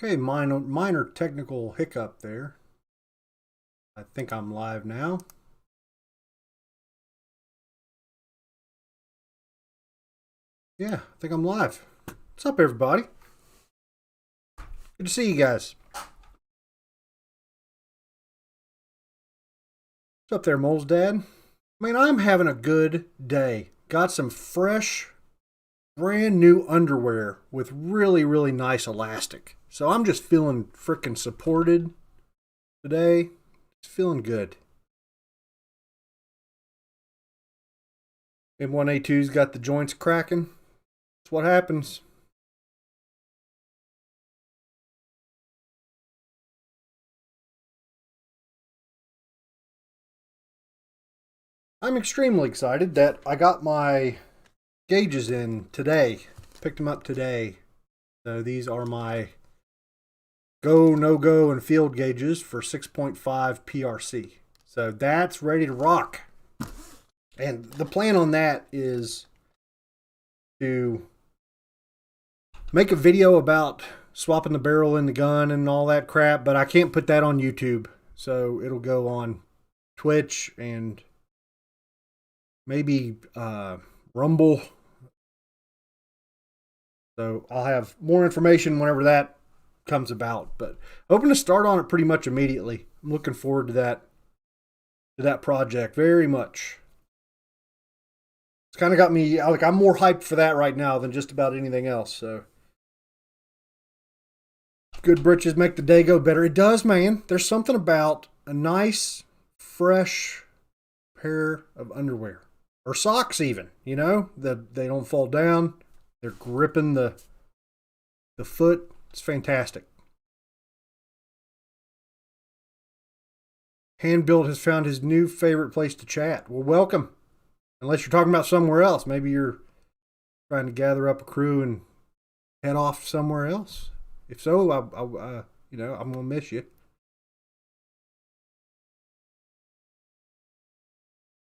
Okay, minor technical hiccup there. I think I'm live now. Yeah, I think I'm live. What's up, everybody? Good to see you guys. What's up there, Mole's dad? I mean, I'm having a good day. Got some fresh, brand new underwear with really, really nice elastic. So I'm just feeling freaking supported today. Just feeling good. M1A2's got the joints cracking. That's what happens. I'm extremely excited that I got my gauges in today. Picked them up today. So these are my go, no go, and field gauges for 6.5 PRC. So that's ready to rock. And the plan on that is to make a video about swapping the barrel in the gun and all that crap, but I can't put that on YouTube. So it'll go on Twitch and maybe Rumble. So I'll have more information whenever that comes about, but hoping to start on it pretty much immediately. I'm looking forward to that project very much. It's kind of got me like I'm more hyped for that right now than just about anything else. So good britches make the day go better. It does, man. There's something about a nice, fresh pair of underwear or socks, even. You know, that they don't fall down. They're gripping the foot. It's fantastic. Handbuilt has found his new favorite place to chat. Well, welcome. Unless you're talking about somewhere else. Maybe you're trying to gather up a crew and head off somewhere else. If so, I'm going to miss you.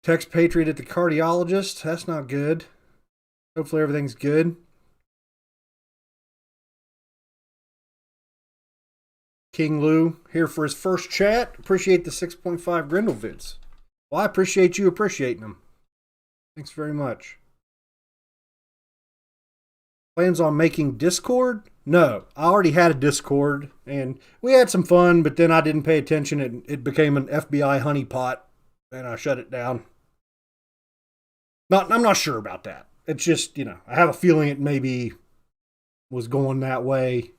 Text Patriot at the cardiologist. That's not good. Hopefully everything's good. King Lou here for his first chat. Appreciate the 6.5 Grindle vids. Well, I appreciate you appreciating them. Thanks very much. Plans on making Discord? No, I already had a Discord and we had some fun, but then I didn't pay attention and it became an FBI honeypot and I shut it down. I'm not sure about that. It's just, I have a feeling it maybe was going that way.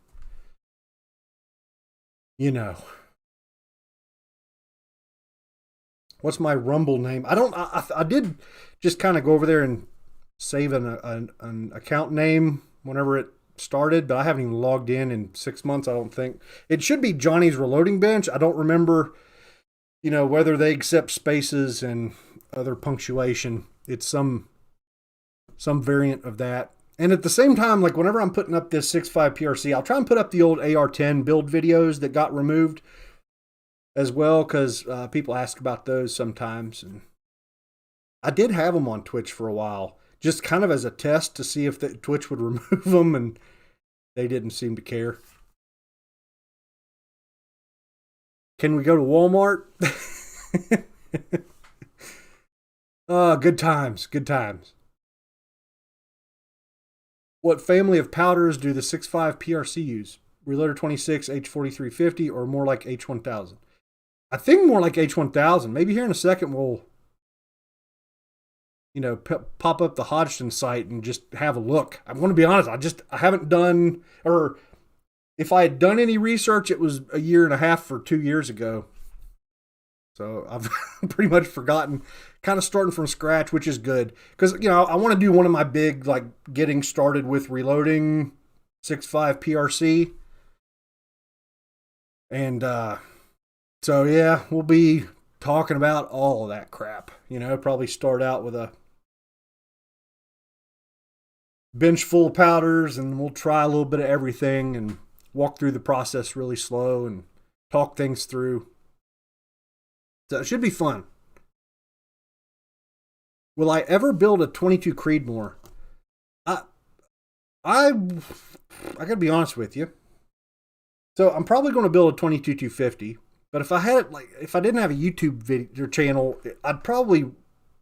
What's my Rumble name? I did just kind of go over there and save an account name whenever it started, but I haven't even logged in 6 months, I don't think. It should be Johnny's Reloading Bench. I don't remember, whether they accept spaces and other punctuation. It's some variant of that. And at the same time, like whenever I'm putting up this 6.5 PRC, I'll try and put up the old AR-10 build videos that got removed as well, because people ask about those sometimes. And I did have them on Twitch for a while, just kind of as a test to see if Twitch would remove them, and they didn't seem to care. Can we go to Walmart? Good times, good times. What family of powders do the 6.5 PRC use? Reloader 26, H4350, or more like H1000? I think more like H1000. Maybe here in a second we'll, pop up the Hodgson site and just have a look. I'm going to be honest. I haven't done, or if I had done any research, it was a year and a half or 2 years ago. So I've pretty much forgotten, kind of starting from scratch, which is good. Because, I want to do one of my big, like, getting started with reloading 6.5 PRC. And so, yeah, we'll be talking about all of that crap. Probably start out with a bench full of powders, and we'll try a little bit of everything and walk through the process really slow and talk things through. So it should be fun. Will I ever build a 22 Creedmoor? I gotta be honest with you. So I'm probably going to build a 22-250. But if I had it, like, if I didn't have a YouTube video channel, I'd probably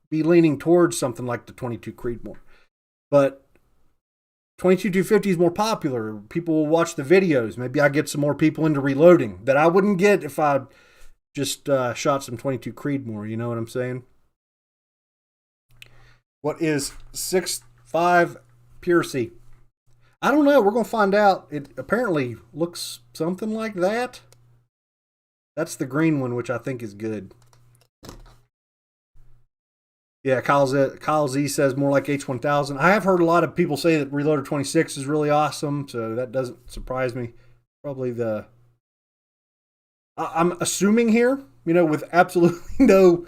be leaning towards something like the 22 Creedmoor. But 22-250 is more popular. People will watch the videos. Maybe I get some more people into reloading that I wouldn't get if I just shot some 22 Creedmoor. You know what I'm saying? What is 6.5 Piracy? I don't know. We're going to find out. It apparently looks something like that. That's the green one, which I think is good. Yeah, Kyle Z says more like H1000. I have heard a lot of people say that Reloader 26 is really awesome, so that doesn't surprise me. Probably I'm assuming here, with absolutely no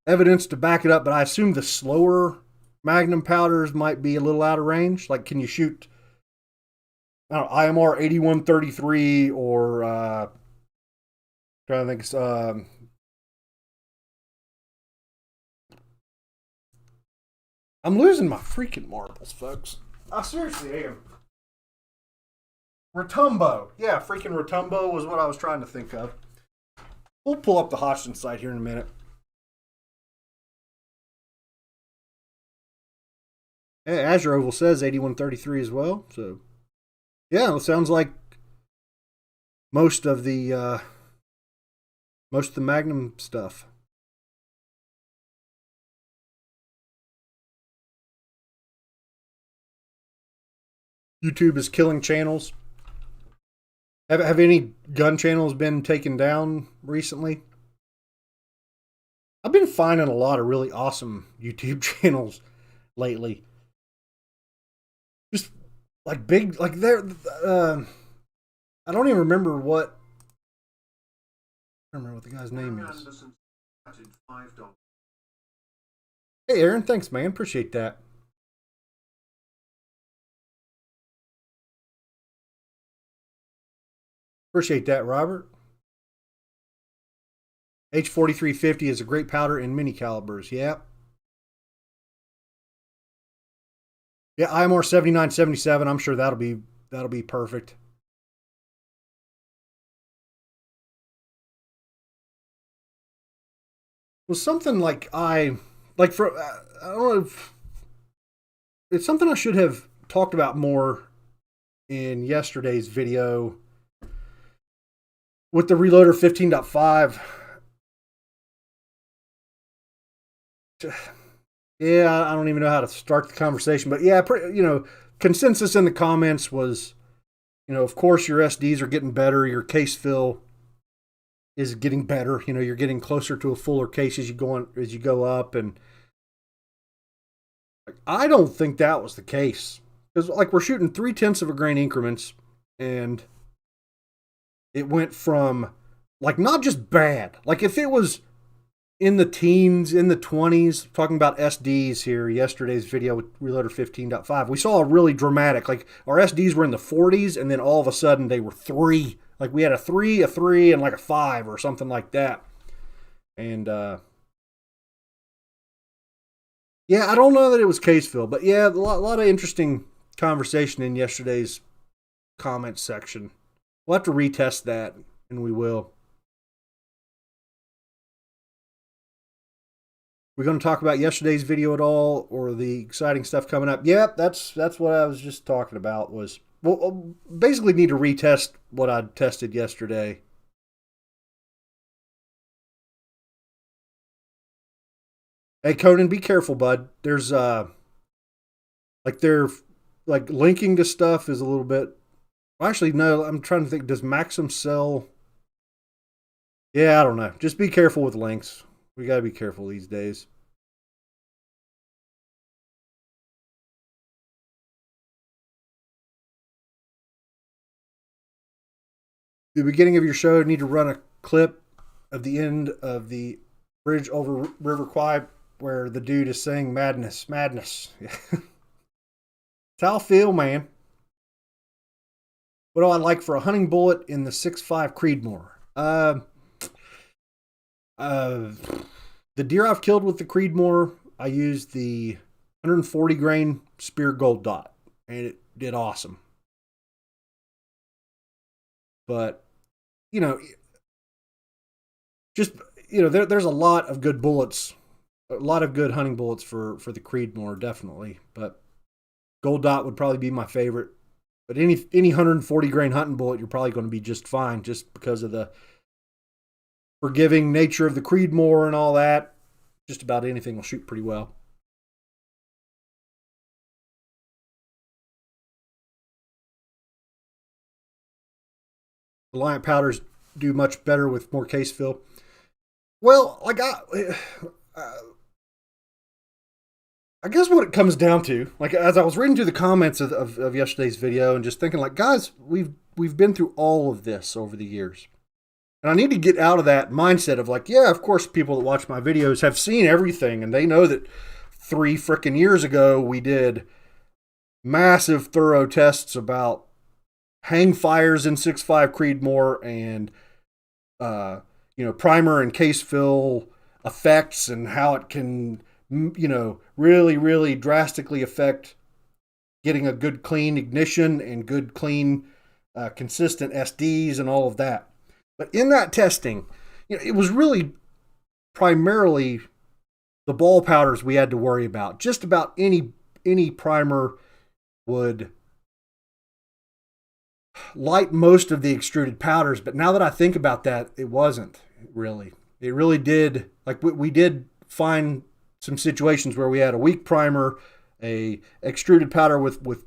evidence to back it up, but I assume the slower Magnum powders might be a little out of range. Like, can you shoot, I don't know, IMR 8133 or trying to think. I'm losing my freaking marbles, folks. I seriously am. Rotumbo. Yeah, freaking Rotumbo was what I was trying to think of. We'll pull up the Hodgson site here in a minute. Hey, Azure Oval says 8133 as well. So, yeah, it sounds like most of the Magnum stuff. YouTube is killing channels. Have any gun channels been taken down recently? I've been finding a lot of really awesome YouTube channels lately. Just like big, like they're. I don't even remember what. I don't remember what the guy's name is. Hey, Aaron, thanks, man. Appreciate that. Appreciate that, Robert. H4350 is a great powder in mini calibers. Yeah. Yeah, IMR 7977. I'm sure that'll be perfect. Was something like I don't know if it's something I should have talked about more in yesterday's video with the Reloader 15.5. Yeah, I don't even know how to start the conversation, but yeah, consensus in the comments was, of course your SDs are getting better, your case fill is getting better, you're getting closer to a fuller case as you go up, and I don't think that was the case, because like we're shooting 0.3 of a grain increments, and it went from like not just bad, like if it was in the teens, in the 20s, talking about SDs here, yesterday's video with Reloader 15.5, we saw a really dramatic, like our SDs were in the 40s, and then all of a sudden they were 3. Like we had a 3, and like a 5 or something like that. And yeah, I don't know that it was case fill, but yeah, a lot of interesting conversation in yesterday's comments section. We'll have to retest that, and we will. We're going to talk about yesterday's video at all, or the exciting stuff coming up? Yep, that's what I was just talking about. Was we'll basically need to retest what I tested yesterday. Hey Conan, be careful, bud. There's linking to stuff is a little bit. Actually, no. I'm trying to think. Does Maxim sell? Yeah, I don't know. Just be careful with links. We got to be careful these days. The beginning of your show, need to run a clip of the end of the bridge over River Kwai where the dude is saying madness. That's how I feel, man. What do I like for a hunting bullet in the 6.5 Creedmoor? The deer I've killed with the Creedmoor, I used the 140 grain spear gold dot, and it did awesome. but you know, just there's a lot of good bullets, a lot of good hunting bullets for the Creedmoor, definitely. But Gold Dot would probably be my favorite. But any 140 grain hunting bullet, you're probably going to be just fine, just because of the forgiving nature of the Creedmoor and all that. Just about anything will shoot pretty well. Reliant powders do much better with more case fill. Well, like I guess what it comes down to, like as I was reading through the comments of yesterday's video and just thinking, like, guys, we've been through all of this over the years. And I need to get out of that mindset of like, yeah, of course people that watch my videos have seen everything and they know that 3 frickin' years ago we did massive thorough tests about hang fires in 6.5 Creedmoor and primer and case fill effects and how it can really, really drastically affect getting a good clean ignition and good clean consistent SDs and all of that. But in that testing, it was really primarily the ball powders we had to worry about. Just about any primer would light most of the extruded powders, but now that I think about that, it wasn't really. It really did, like we did find some situations where we had a weak primer, a extruded powder with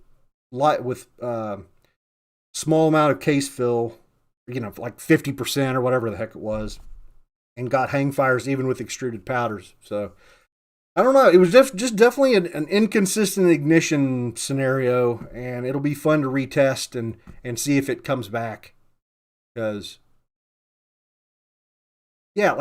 small amount of case fill, like 50% or whatever the heck it was, and got hang fires even with extruded powders. So I don't know. It was just definitely an inconsistent ignition scenario, and it'll be fun to retest and see if it comes back. Because, yeah,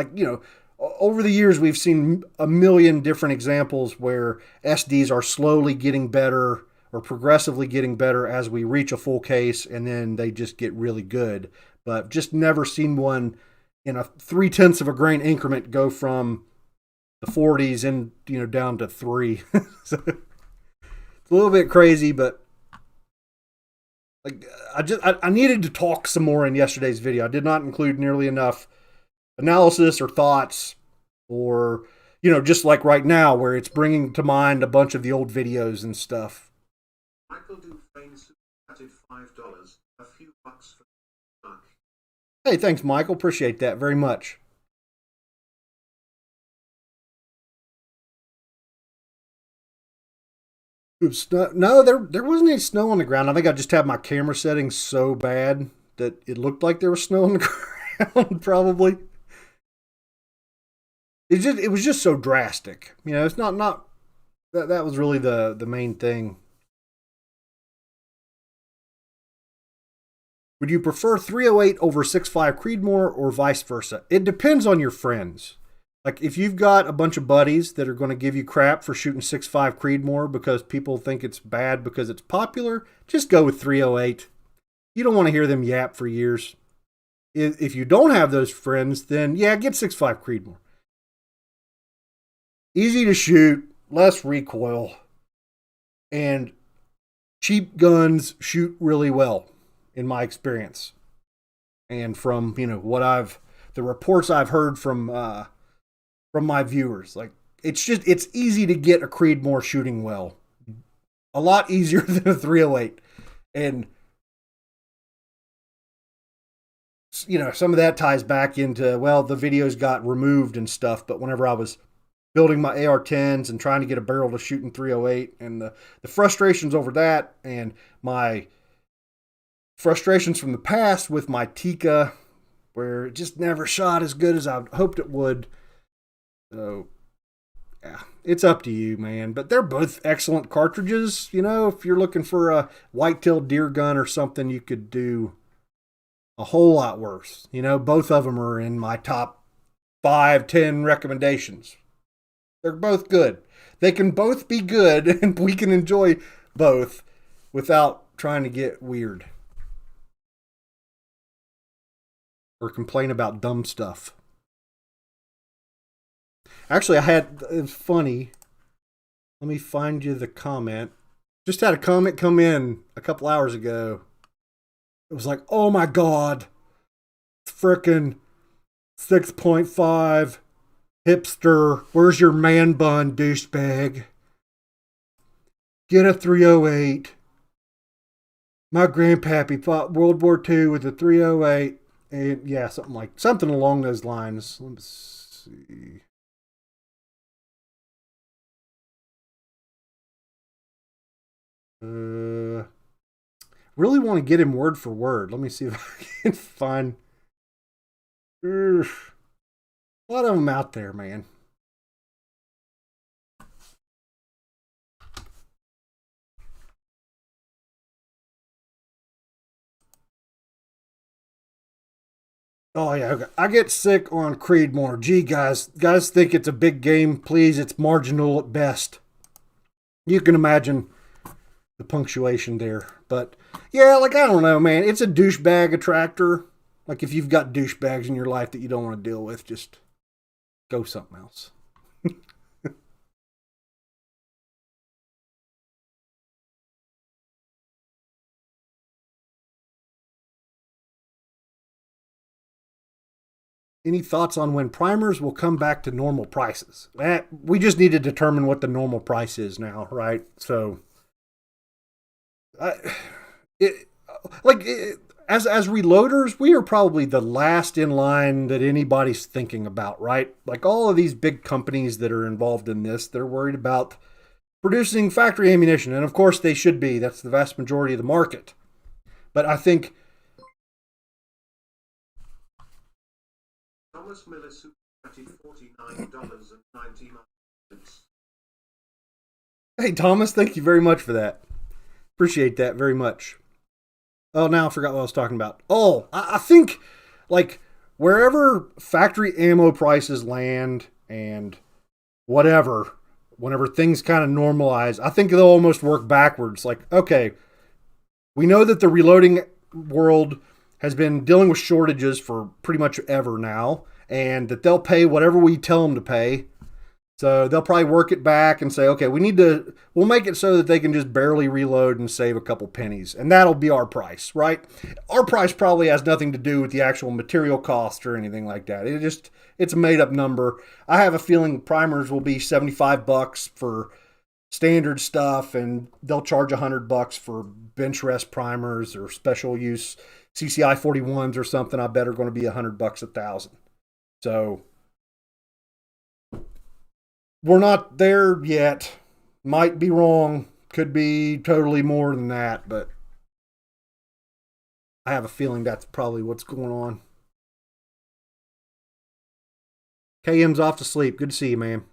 over the years we've seen a million different examples where SDs are slowly getting better or progressively getting better as we reach a full case, and then they just get really good. But just never seen one in a 0.3 of a grain increment go from the 40s and down to 3. So it's a little bit crazy, but like I needed to talk some more in yesterday's video. I did not include nearly enough analysis or thoughts, or just like right now where it's bringing to mind a bunch of the old videos and stuff. Michael Dufresne added $5, a few bucks for luck. Hey, thanks, Michael. Appreciate that very much. Oops, no, there wasn't any snow on the ground. I think I just had my camera settings so bad that it looked like there was snow on the ground, probably. It was just so drastic. It's not that was really the main thing. Would you prefer 308 over 6.5 Creedmoor or vice versa? It depends on your friends. Like if you've got a bunch of buddies that are going to give you crap for shooting 6.5 Creedmoor because people think it's bad because it's popular, just go with 308. You don't want to hear them yap for years. If you don't have those friends, then yeah, get 6.5 Creedmoor. Easy to shoot, less recoil, and cheap guns shoot really well, in my experience. And from, the reports I've heard from my viewers, like it's easy to get a Creedmoor shooting well. A lot easier than a 308. And some of that ties back into, well, the videos got removed and stuff, but whenever I was building my AR-10s and trying to get a barrel to shoot in 308, and the frustrations over that, and my frustrations from the past with my Tika, where it just never shot as good as I hoped it would. So, yeah, it's up to you, man. But they're both excellent cartridges. If you're looking for a white-tailed deer gun or something, you could do a whole lot worse. Both of them are in my top 5-10 recommendations. They're both good. They can both be good, and we can enjoy both without trying to get weird or complain about dumb stuff. Actually, it's funny. Let me find you the comment. Just had a comment come in a couple hours ago It was like, oh my God, frickin' 6.5 hipster. Where's your man bun, douchebag? Get a 308. My grandpappy fought World War II with a 308. And yeah, something along those lines. Let's see. Really want to get him word for word. Let me see if I can find. A lot of them out there, man. Oh yeah, okay. I get sick on Creedmoor. Gee, guys think it's a big game. Please, it's marginal at best. You can imagine the punctuation there, but yeah, like I don't know, man. It's a douchebag attractor. Like if you've got douchebags in your life that you don't want to deal with, just go something else. Any thoughts on when primers will come back to normal prices? We just need to determine what the normal price is now, right? So, I, it, as reloaders, we are probably the last in line that anybody's thinking about, right? Like all of these big companies that are involved in this, they're worried about producing factory ammunition, and of course they should be. That's the vast majority of the market. But I think Thomas Miller Super $49.99. hey, Thomas, thank you very much for that. Appreciate that very much. Oh, now I forgot what I was talking about. Oh, I think like wherever factory ammo prices land and whatever, whenever things kind of normalize, I think they'll almost work backwards. Like, okay, we know that the reloading world has been dealing with shortages for pretty much ever now, and that they'll pay whatever we tell them to pay. So they'll probably work it back and say, okay, we'll make it so that they can just barely reload and save a couple pennies. And that'll be our price, right? Our price probably has nothing to do with the actual material cost or anything like that. It's a made up number. I have a feeling primers will be $75 for standard stuff, and they'll charge $100 for bench rest primers or special use CCI 41s or something. I bet are going to be $100 1,000. So we're not there yet. Might be wrong. Could be totally more than that, but I have a feeling that's probably what's going on. KM's off to sleep. Good to see you, man.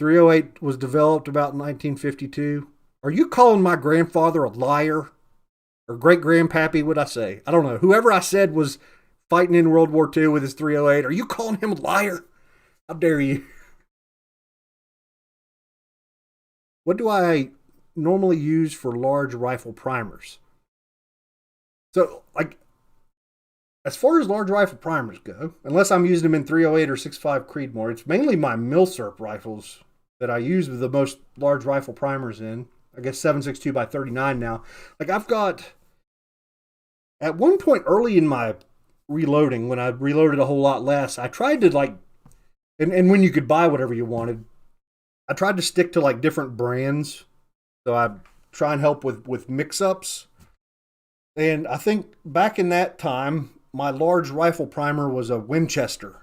.308 was developed about 1952. Are you calling my grandfather a liar? Or great grandpappy, would I say? I don't know. Whoever I said was fighting in World War II with his 308, are you calling him a liar? How dare you? What do I normally use for large rifle primers? So, like, as far as large rifle primers go, unless I'm using them in 308 or 6.5 Creedmoor, it's mainly my Milsurp rifles that I use the most large rifle primers in. I guess 7.62 by 39 now. Like I've got, at one point early in my reloading, when I reloaded a whole lot less, I tried to like, and when you could buy whatever you wanted, I tried to stick to like different brands. So I try and help with mix-ups. And I think back in that time, my large rifle primer was a Winchester.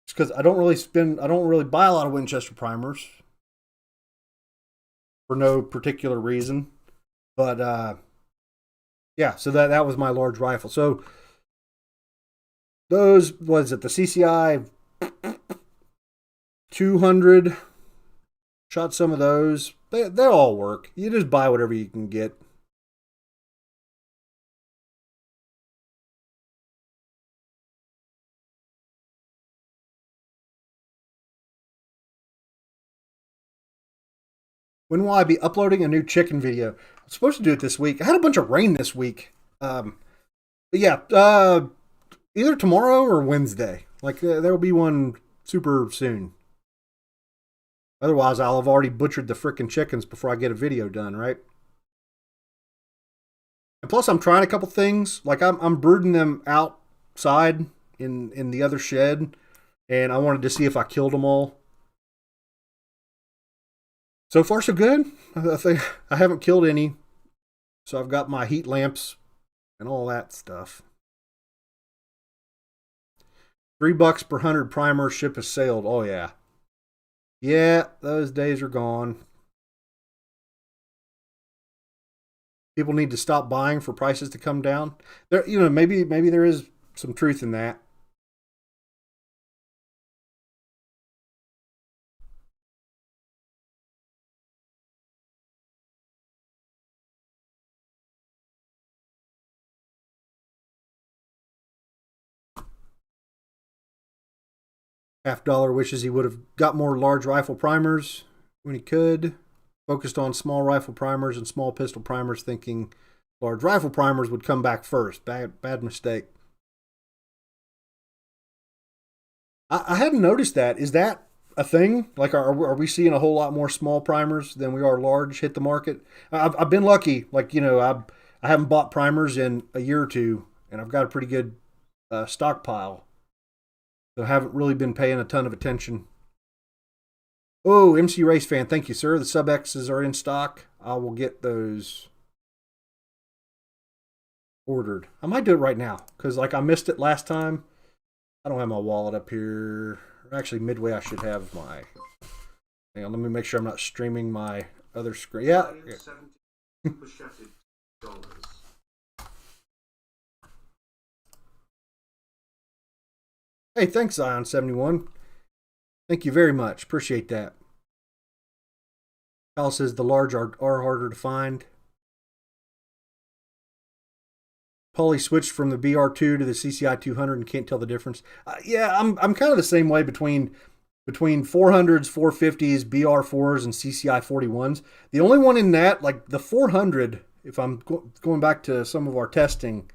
Just because I don't really buy a lot of Winchester primers for no particular reason. But yeah, so that was my large rifle. So those, was it the CCI 200? Shot some of those. They all work. You just buy whatever you can get. When will I be uploading a new chicken video? I'm supposed to do it this week. I had a bunch of rain this week. But yeah, either tomorrow or Wednesday. Like there will be one super soon. Otherwise, I'll have already butchered the frickin' chickens before I get a video done, right? And plus, I'm trying a couple things. Like I'm brooding them outside in the other shed, and I wanted to see if I killed them all. So far, so good. I think I haven't killed any, so I've got my heat lamps and all that stuff. $3 per 100 primer. Ship has sailed. Oh yeah, yeah. Those days are gone. People need to stop buying for prices to come down. There, maybe there is some truth in that. $50 wishes he would have got more large rifle primers when he could. Focused on small rifle primers and small pistol primers, thinking large rifle primers would come back first. Bad mistake. I hadn't noticed that. Is that a thing? Like, are we seeing a whole lot more small primers than we are large hit the market? I've been lucky. Like, I haven't bought primers in a year or two, and I've got a pretty good stockpile. So I haven't really been paying a ton of attention. Oh, MC Race Fan, thank you, sir. The Sub X's are in stock. I will get those ordered. I might do it right now because, like, I missed it last time. I don't have my wallet up here. Actually, midway, I should have my. Hang on, let me make sure I'm not streaming my other screen. Yeah. Hey, thanks, Zion71. Thank you very much. Appreciate that. Kyle says the large are harder to find. Paulie switched from the BR2 to the CCI 200 and can't tell the difference. Yeah, I'm kind of the same way between 400s, 450s, BR4s, and CCI 41s. The only one in that, like the 400, if I'm going back to some of our testing,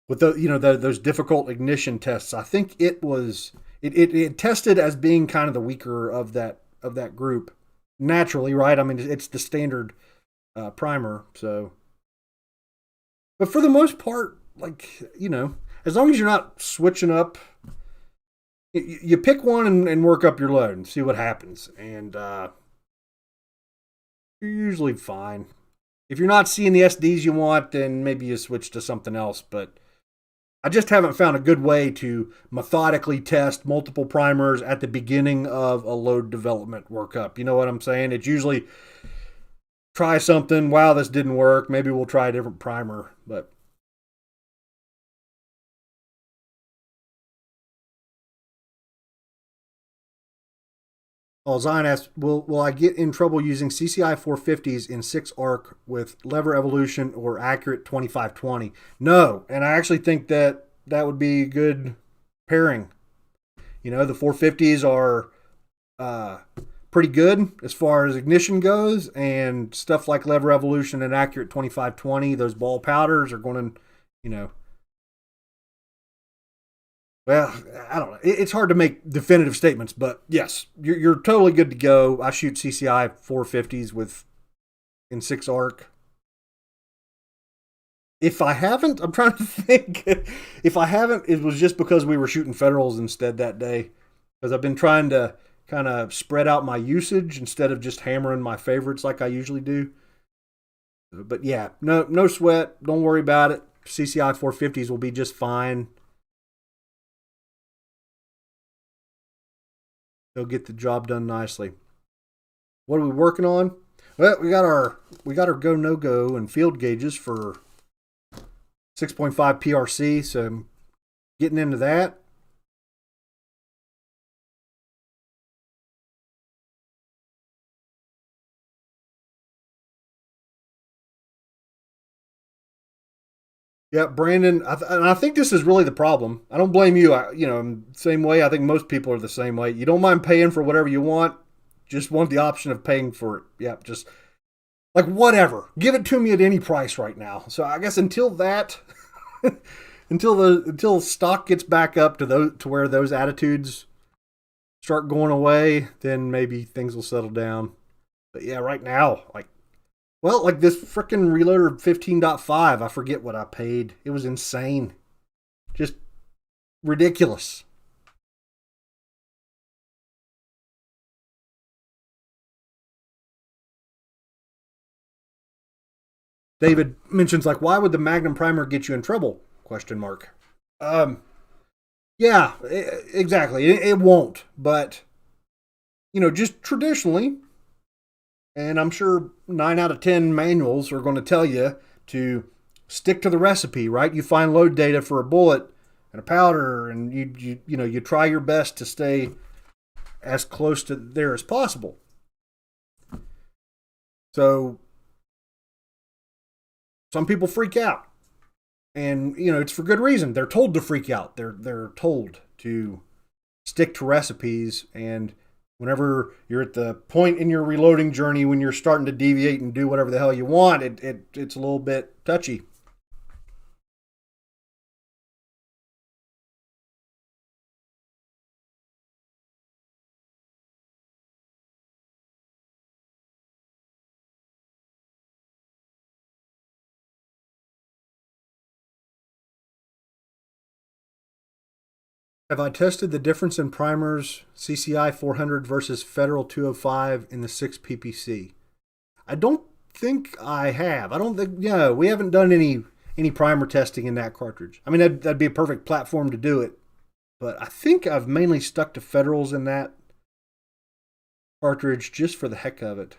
with those difficult ignition tests, I think it tested as being kind of the weaker of that group naturally, right? I mean, it's the standard primer, so. But for the most part, like, as long as you're not switching up, you pick one and work up your load and see what happens, and you're usually fine. If you're not seeing the SDs you want, then maybe you switch to something else, but I just haven't found a good way to methodically test multiple primers at the beginning of a load development workup. You know what I'm saying? It's usually try something. Wow, this didn't work. Maybe we'll try a different primer. But Zion asked, will I get in trouble using CCI 450s in 6 arc with lever evolution or accurate 2520? No, and I actually think that would be a good pairing. The 450s are pretty good as far as ignition goes, and stuff like lever evolution and accurate 2520, those ball powders are going to, well, I don't know. It's hard to make definitive statements, but yes, you're totally good to go. I shoot CCI 450s in 6 arc. If I haven't, I'm trying to think. If I haven't, it was just because we were shooting Federals instead that day. Because I've been trying to kind of spread out my usage instead of just hammering my favorites like I usually do. But yeah, no sweat. Don't worry about it. CCI 450s will be just fine. They'll get the job done nicely. What are we working on? Well, we got our go no go and field gauges for 6.5 PRC, so I'm getting into that. Yeah, Brandon, I think this is really the problem. I don't blame you. Same way. I think most people are the same way. You don't mind paying for whatever you want, just want the option of paying for it. Yeah, just like whatever. Give it to me at any price right now. So I guess until that, until stock gets back up to where those attitudes start going away, then maybe things will settle down. But yeah, right now, like this freaking Reloader 15.5, I forget what I paid. It was insane. Just ridiculous. David mentions, like, why would the Magnum primer get you in trouble? Question mark. Yeah, exactly. It won't, but just traditionally, and I'm sure 9 out of 10 manuals are going to tell you to stick to the recipe, right? You find load data for a bullet and a powder, and you try your best to stay as close to there as possible. So some people freak out, and it's for good reason. They're told to freak out. They're told to stick to recipes, and whenever you're at the point in your reloading journey when you're starting to deviate and do whatever the hell you want, it's a little bit touchy. Have I tested the difference in primers CCI 400 versus Federal 205 in the 6 PPC? I don't think I have. I don't think, we haven't done any primer testing in that cartridge. I mean, that'd be a perfect platform to do it. But I think I've mainly stuck to Federals in that cartridge just for the heck of it.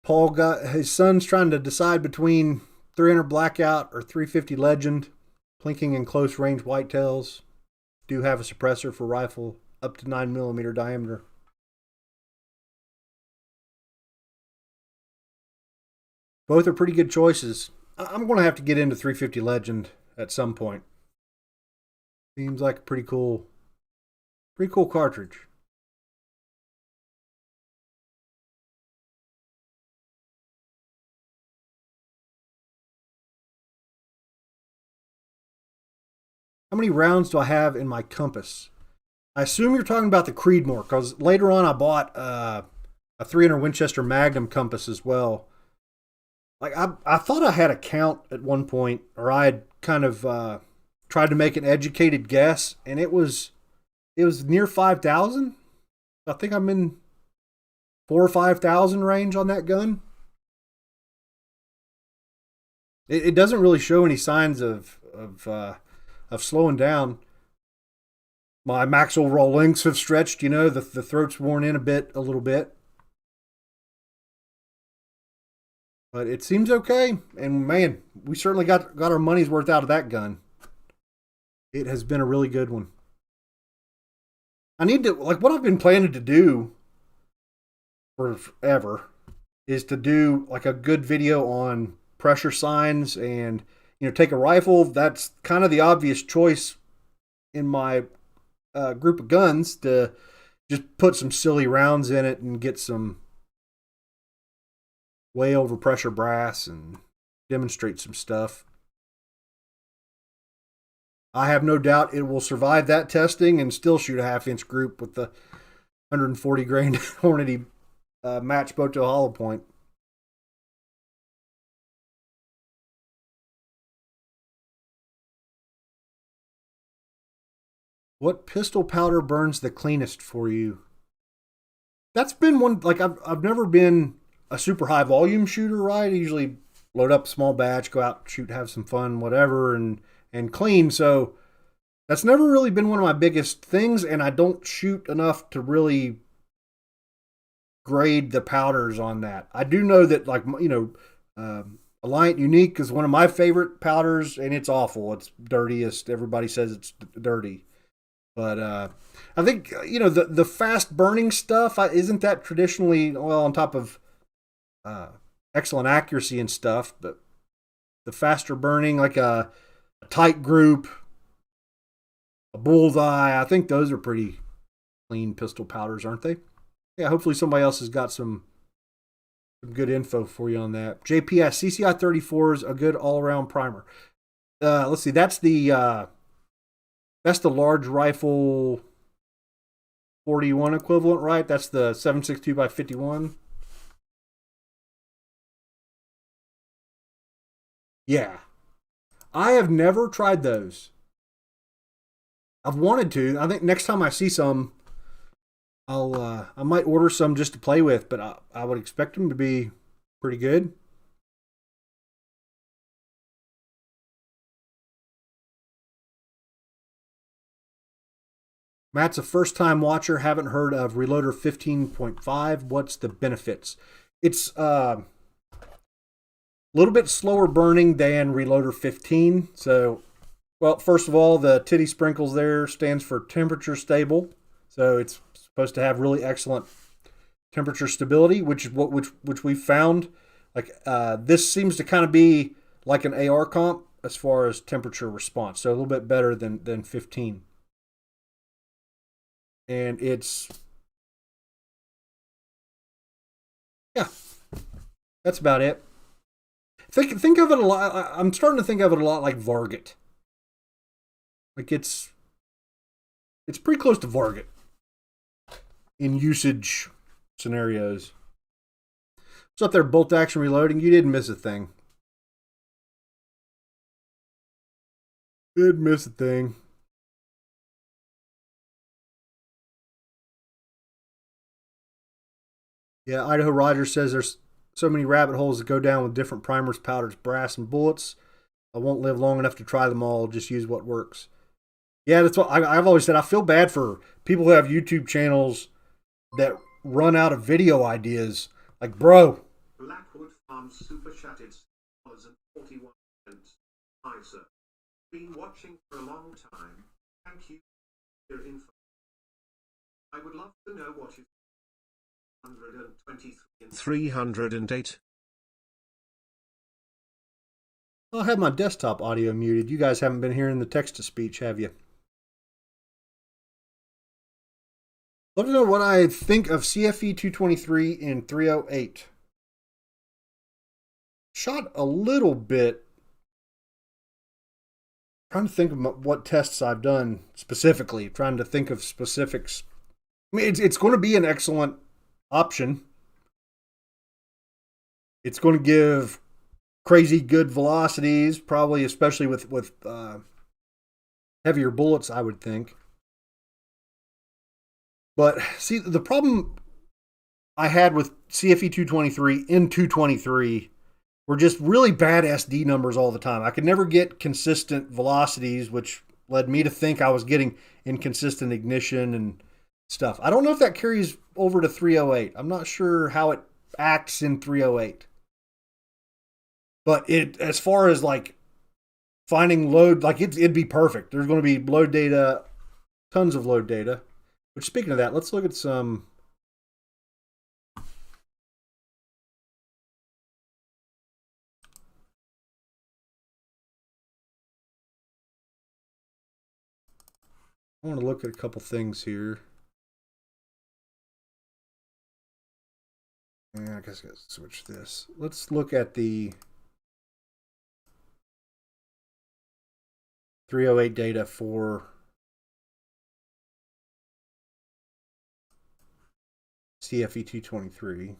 Paul got his son's trying to decide between 300 Blackout or 350 Legend, plinking in close range whitetails. Do have a suppressor for rifle up to 9mm diameter. Both are pretty good choices. I'm going to have to get into 350 Legend at some point. Seems like a pretty cool cartridge. How many rounds do I have in my compass? I assume you're talking about the Creedmoor, because later on I bought a 300 Winchester Magnum compass as well. Like I thought I had a count at one point, or I had kind of tried to make an educated guess, and it was near 5,000. I think I'm in 4,000 or 5,000 range on that gun. It doesn't really show any signs of slowing down. My max overall lengths have stretched. The throat's worn in a little bit. But it seems okay. And man, we certainly got our money's worth out of that gun. It has been a really good one. I need to, like, what I've been planning to do forever is to do like a good video on pressure signs, and take a rifle. That's kind of the obvious choice in my group of guns, to just put some silly rounds in it and get some way over pressure brass and demonstrate some stuff. I have no doubt it will survive that testing and still shoot a 1/2-inch group with the 140 grain Hornady match bow to a hollow point. What pistol powder burns the cleanest for you? That's been one, like, I've never been a super high volume shooter, right? I usually load up a small batch, go out, shoot, have some fun, whatever, and clean. So that's never really been one of my biggest things, and I don't shoot enough to really grade the powders on that. I do know that, like, Alliant Unique is one of my favorite powders, and it's awful. It's dirtiest. Everybody says it's dirty. But I think, the fast burning stuff, isn't that traditionally, well, on top of excellent accuracy and stuff, but the faster burning, like a tight group, a bullseye, I think those are pretty clean pistol powders, aren't they? Yeah, hopefully somebody else has got some good info for you on that. JPS CCI 34 is a good all around primer. Let's see, that's the large rifle 41 equivalent, right? That's the 7.62 by 51. Yeah, I have never tried those. I've wanted to. I think next time I see some, I might order some just to play with, but I would expect them to be pretty good. Matt's a first time watcher, haven't heard of Reloader 15.5. What's the benefits? It's a little bit slower burning than Reloader 15. So, well, first of all, the titty sprinkles there stands for temperature stable. So it's supposed to have really excellent temperature stability, which is which we found. Like this seems to kind of be like an AR comp as far as temperature response. So a little bit better than 15. And it's, yeah, that's about it. Think of it a lot. I'm starting to think of it a lot like Varget. Like it's pretty close to Varget in usage scenarios. What's up there, bolt action reloading? You didn't miss a thing. Didn't miss a thing. Yeah, Idaho Rogers says there's so many rabbit holes that go down with different primers, powders, brass, and bullets. I won't live long enough to try them all. Just use what works. Yeah, that's what I've always said. I feel bad for people who have YouTube channels that run out of video ideas. Like, bro. Blackwood Farms super chatted $6.41. Hi, sir. Been watching for a long time. Thank you for your info. I would love to know what you 123 and 308. I have my desktop audio muted. You guys haven't been hearing the text to speech, have you? Let me know what I think of CFE 223 and 308. Shot a little bit. Trying to think of what tests I've done specifically. Trying to think of specifics. I mean, it's going to be an excellent option. It's going to give crazy good velocities, probably especially with heavier bullets, I would think. But see, the problem I had with CFE 223 in 223 were just really bad SD numbers all the time. I could never get consistent velocities, which led me to think I was getting inconsistent ignition and stuff. I don't know if that carries over to 308. I'm not sure how it acts in 308. But it, as far as like finding load, like it'd be perfect. There's going to be load data, tons of load data. Which, speaking of that, let's look at some. I want to look at a couple things here. Yeah, I guess I gotta switch this. Let's look at the 308 data for CFE 223.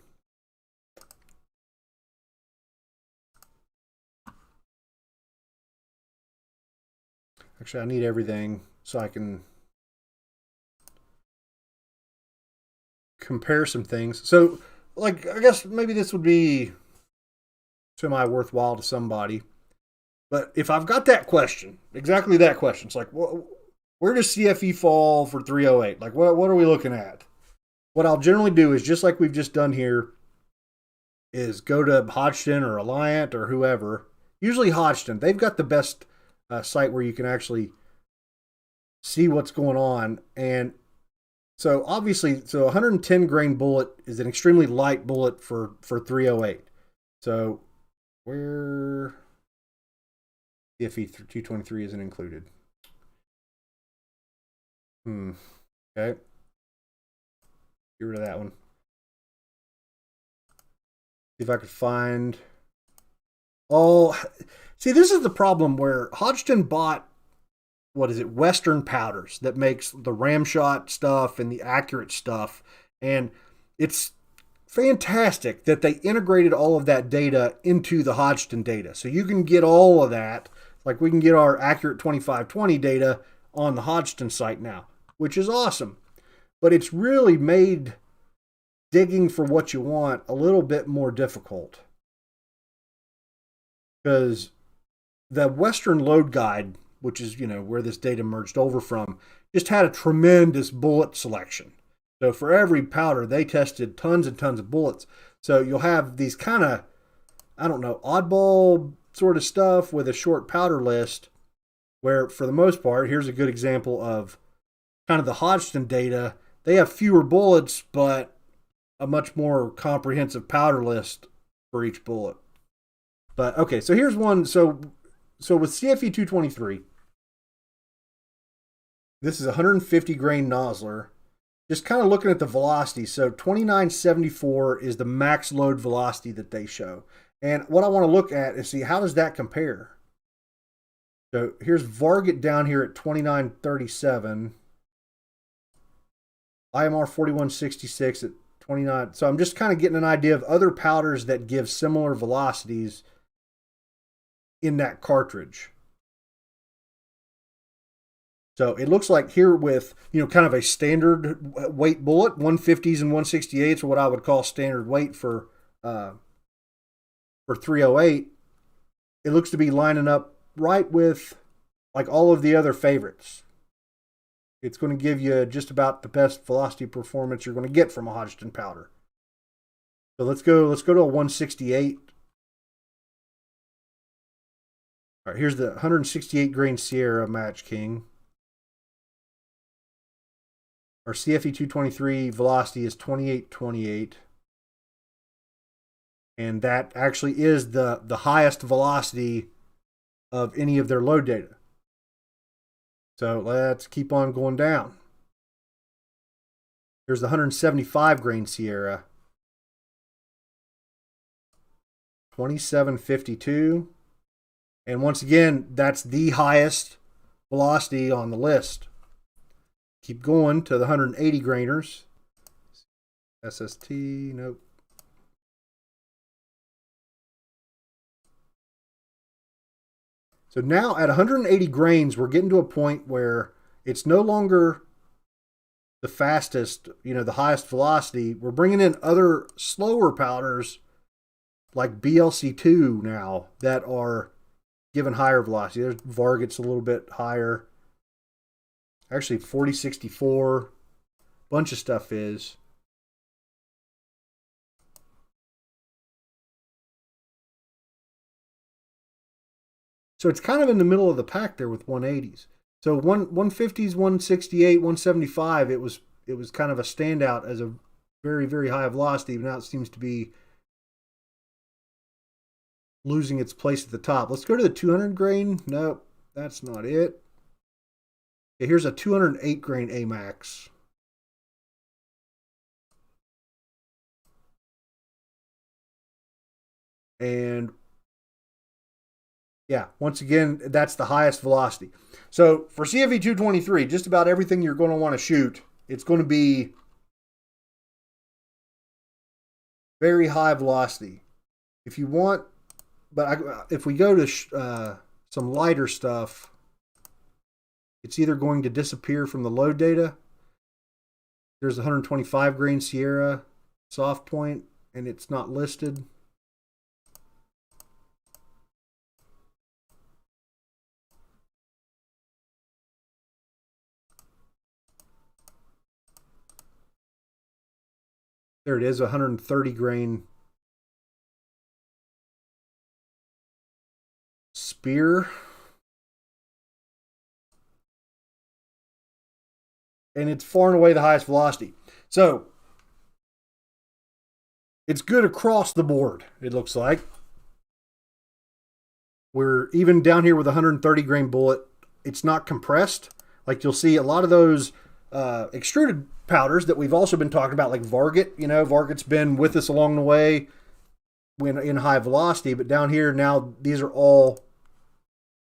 Actually, I need everything so I can compare some things. So, like, I guess maybe this would be semi worthwhile to somebody. But if I've got that question, exactly that question, it's like, where does CFE fall for 308? Like, what are we looking at? What I'll generally do is just like we've just done here, is go to Hodgson or Alliant or whoever. Usually Hodgson, they've got the best site where you can actually see what's going on. And so obviously, so 110 grain bullet is an extremely light bullet for 308. So where CFE 223 isn't included. Okay. Get rid of that one. See if I could find. Oh, see, this is the problem where Hodgson bought, what is it, Western Powders that makes the Ramshot stuff and the Accurate stuff. And it's fantastic that they integrated all of that data into the Hodgson data. So you can get all of that. Like we can get our Accurate 2520 data on the Hodgson site now, which is awesome. But it's really made digging for what you want a little bit more difficult. Because the Western Load Guide, which is, where this data merged over from, just had a tremendous bullet selection. So for every powder, they tested tons and tons of bullets. So you'll have these kind of, oddball sort of stuff with a short powder list, where for the most part, here's a good example of kind of the Hodgson data. They have fewer bullets, but a much more comprehensive powder list for each bullet. But okay, so here's one. So with CFE 223, this is a 150 grain nozzler. Just kind of looking at the velocity. So 2974 is the max load velocity that they show. And what I want to look at is see, how does that compare? So here's Varget down here at 2937. IMR 4166 at 29. So I'm just kind of getting an idea of other powders that give similar velocities in that cartridge. So it looks like here with, kind of a standard weight bullet, 150s and 168s are what I would call standard weight for 308. It looks to be lining up right with like all of the other favorites. It's going to give you just about the best velocity performance you're going to get from a Hodgson powder. So let's go to a 168. All right, here's the 168 grain Sierra Match King. Our CFE 223 velocity is 2828. And that actually is the highest velocity of any of their load data. So let's keep on going down. Here's the 175 grain Sierra. 2752. And once again, that's the highest velocity on the list. Keep going to the 180 grainers. SST, nope. So now at 180 grains, we're getting to a point where it's no longer the fastest, the highest velocity. We're bringing in other slower powders like BLC2 now that are given higher velocity. There's Varget's a little bit higher. Actually, 4064. Bunch of stuff is. So it's kind of in the middle of the pack there with 180s. So 150s, 168, 175, it was kind of a standout as a very, very high velocity, but now it seems to be losing its place at the top. Let's go to the 200 grain. Nope, that's not it. Okay, here's a 208 grain AMAX. And yeah, once again, that's the highest velocity. So for CFE 223, just about everything you're going to want to shoot, it's going to be very high velocity. If you want, but if we go to some lighter stuff, it's either going to disappear from the load data. There's 125 grain Sierra soft point, and it's not listed. There it is, 130 grain Spear. And it's far and away the highest velocity. So it's good across the board, it looks like. We're even down here with 130 grain bullet. It's not compressed. Like you'll see a lot of those extruded powders that we've also been talking about, like Varget. Varget's been with us along the way. when in high velocity, but down here now these are all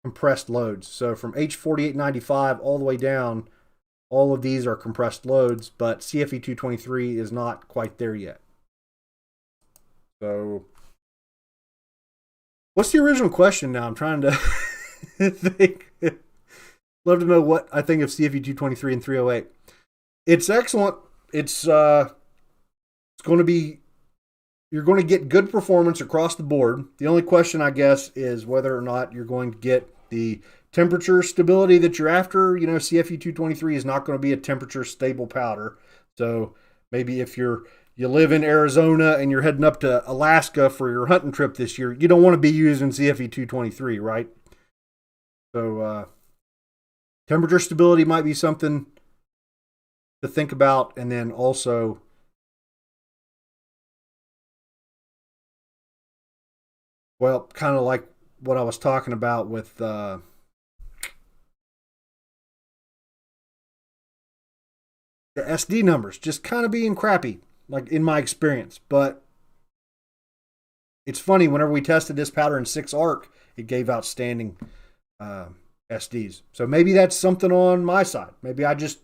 compressed loads. So from H4895 all the way down, all of these are compressed loads, but CFE 223 is not quite there yet. So what's the original question now? I'm trying to think. Love to know what I think of CFE 223 and 308. It's excellent. It's going to be, you're going to get good performance across the board. The only question, I guess, is whether or not you're going to get the temperature stability that you're after. You know, CFE 223 is not going to be a temperature stable powder. So maybe if you live in Arizona and you're heading up to Alaska for your hunting trip this year, you don't want to be using CFE 223, right? So temperature stability might be something to think about. And then also, well, kind of like what I was talking about with the SD numbers, just kind of being crappy, like in my experience. But it's funny, whenever we tested this powder in 6 arc, it gave outstanding SDs. So maybe that's something on my side. Maybe I just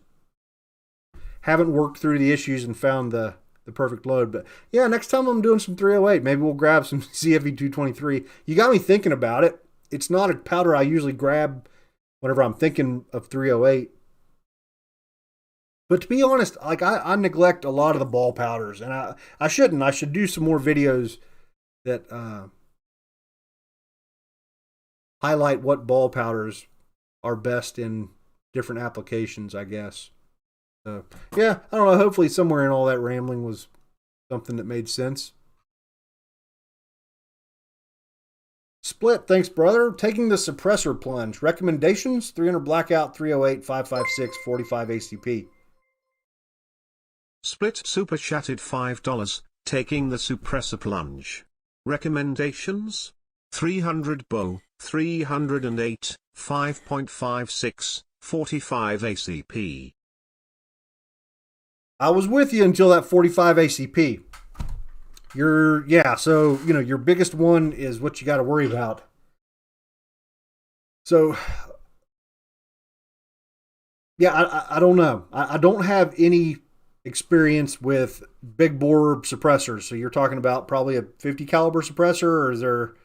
haven't worked through the issues and found the perfect load. But yeah, next time I'm doing some 308, maybe we'll grab some CFE 223. You got me thinking about it. It's not a powder I usually grab whenever I'm thinking of 308. But to be honest, like I neglect a lot of the ball powders, and I shouldn't. I should do some more videos that highlight what ball powders are best in different applications, I guess. So, yeah, I don't know. Hopefully somewhere in all that rambling was something that made sense. Split, thanks, brother. Taking the suppressor plunge. Recommendations: 300 Blackout, 308, 556, 45 ACP. Split super chatted $5. Taking the suppressor plunge. Recommendations: 300 bow, 308, 5.56, 45 ACP. I was with you until that 45 ACP. So, you know, your biggest one is what you got to worry about. So, yeah, I don't know. I don't have any experience with big bore suppressors. So you're talking about probably a 50 caliber suppressor, or is there,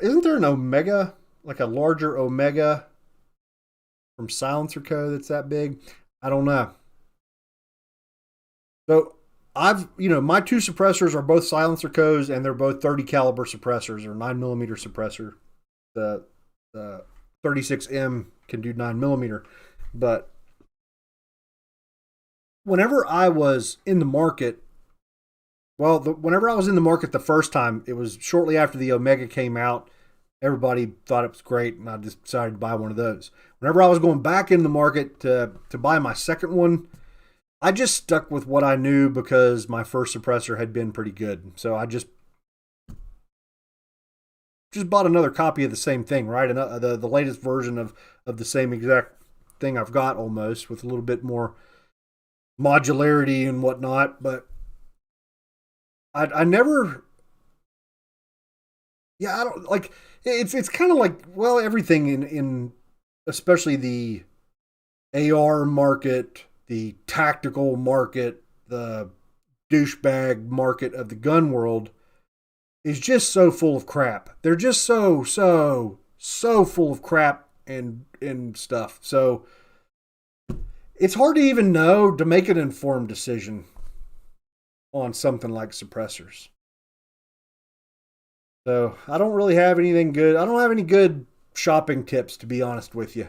isn't there an Omega, like a larger Omega from Silencer Co. that's that big? I don't know. So my 2 suppressors are both Silencer Co's, and they're both 30 caliber suppressors, or 9mm suppressor. The 36M can do 9mm, but whenever I was in the market, whenever I was in the market the first time, it was shortly after the Omega came out. Everybody thought it was great, and I just decided to buy one of those. Whenever I was going back in the market to buy my second one, I just stuck with what I knew because my first suppressor had been pretty good. So I just bought another copy of the same thing, right? And the latest version of the same exact thing I've got, almost, with a little bit more modularity and whatnot. But I never, I don't like, it's kind of like, well, everything in especially the AR market, the tactical market, the douchebag market of the gun world is just so full of crap. They're just so full of crap and stuff. So it's hard to even know to make an informed decision on something like suppressors. So I don't really have anything good. I don't have any good shopping tips, to be honest with you.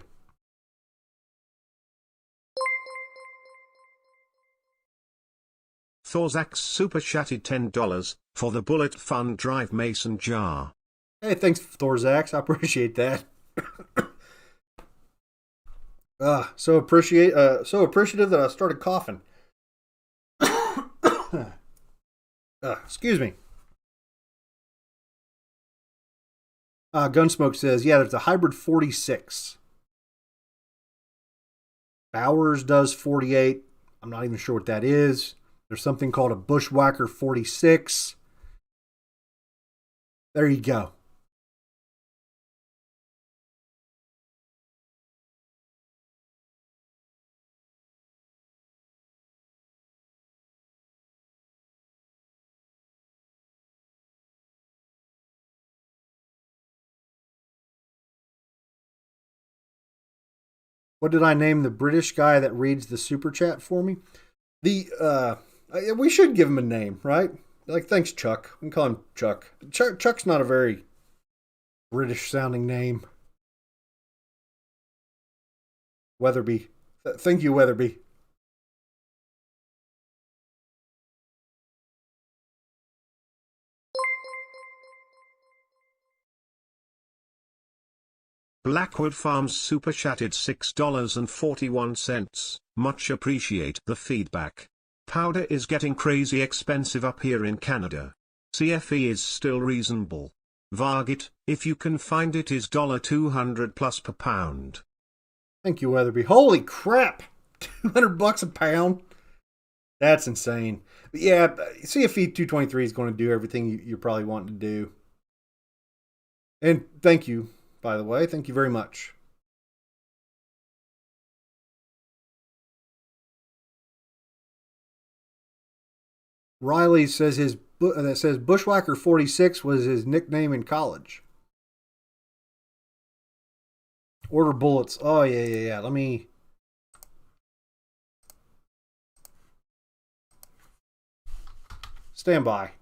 Thorzax super chatted $10 for the Bullet Fun Drive Mason jar. Hey, thanks, Thorzax. I appreciate that. So appreciative that I started coughing. Excuse me. Gunsmoke says, yeah, there's a hybrid 46. Bowers does 48. I'm not even sure what that is. There's something called a Bushwhacker 46. There you go. What did I name the British guy that reads the super chat for me? We should give him a name, right? Like, thanks, Chuck. We can call him Chuck. Chuck's not a very British sounding name. Weatherby. Thank you, Weatherby. Blackwood Farms super chatted $6.41. Much appreciate the feedback. Powder is getting crazy expensive up here in Canada. CFE is still reasonable. Vargit, if you can find it, is $200 plus per pound. Thank you, Weatherby. Holy crap! $200 a pound? That's insane. But yeah, CFE 223 is going to do everything you're probably wanting to do. And thank you, by the way. Thank you very much. Riley says Bushwhacker 46 was his nickname in college. Order bullets. Oh yeah. Let me. Stand by.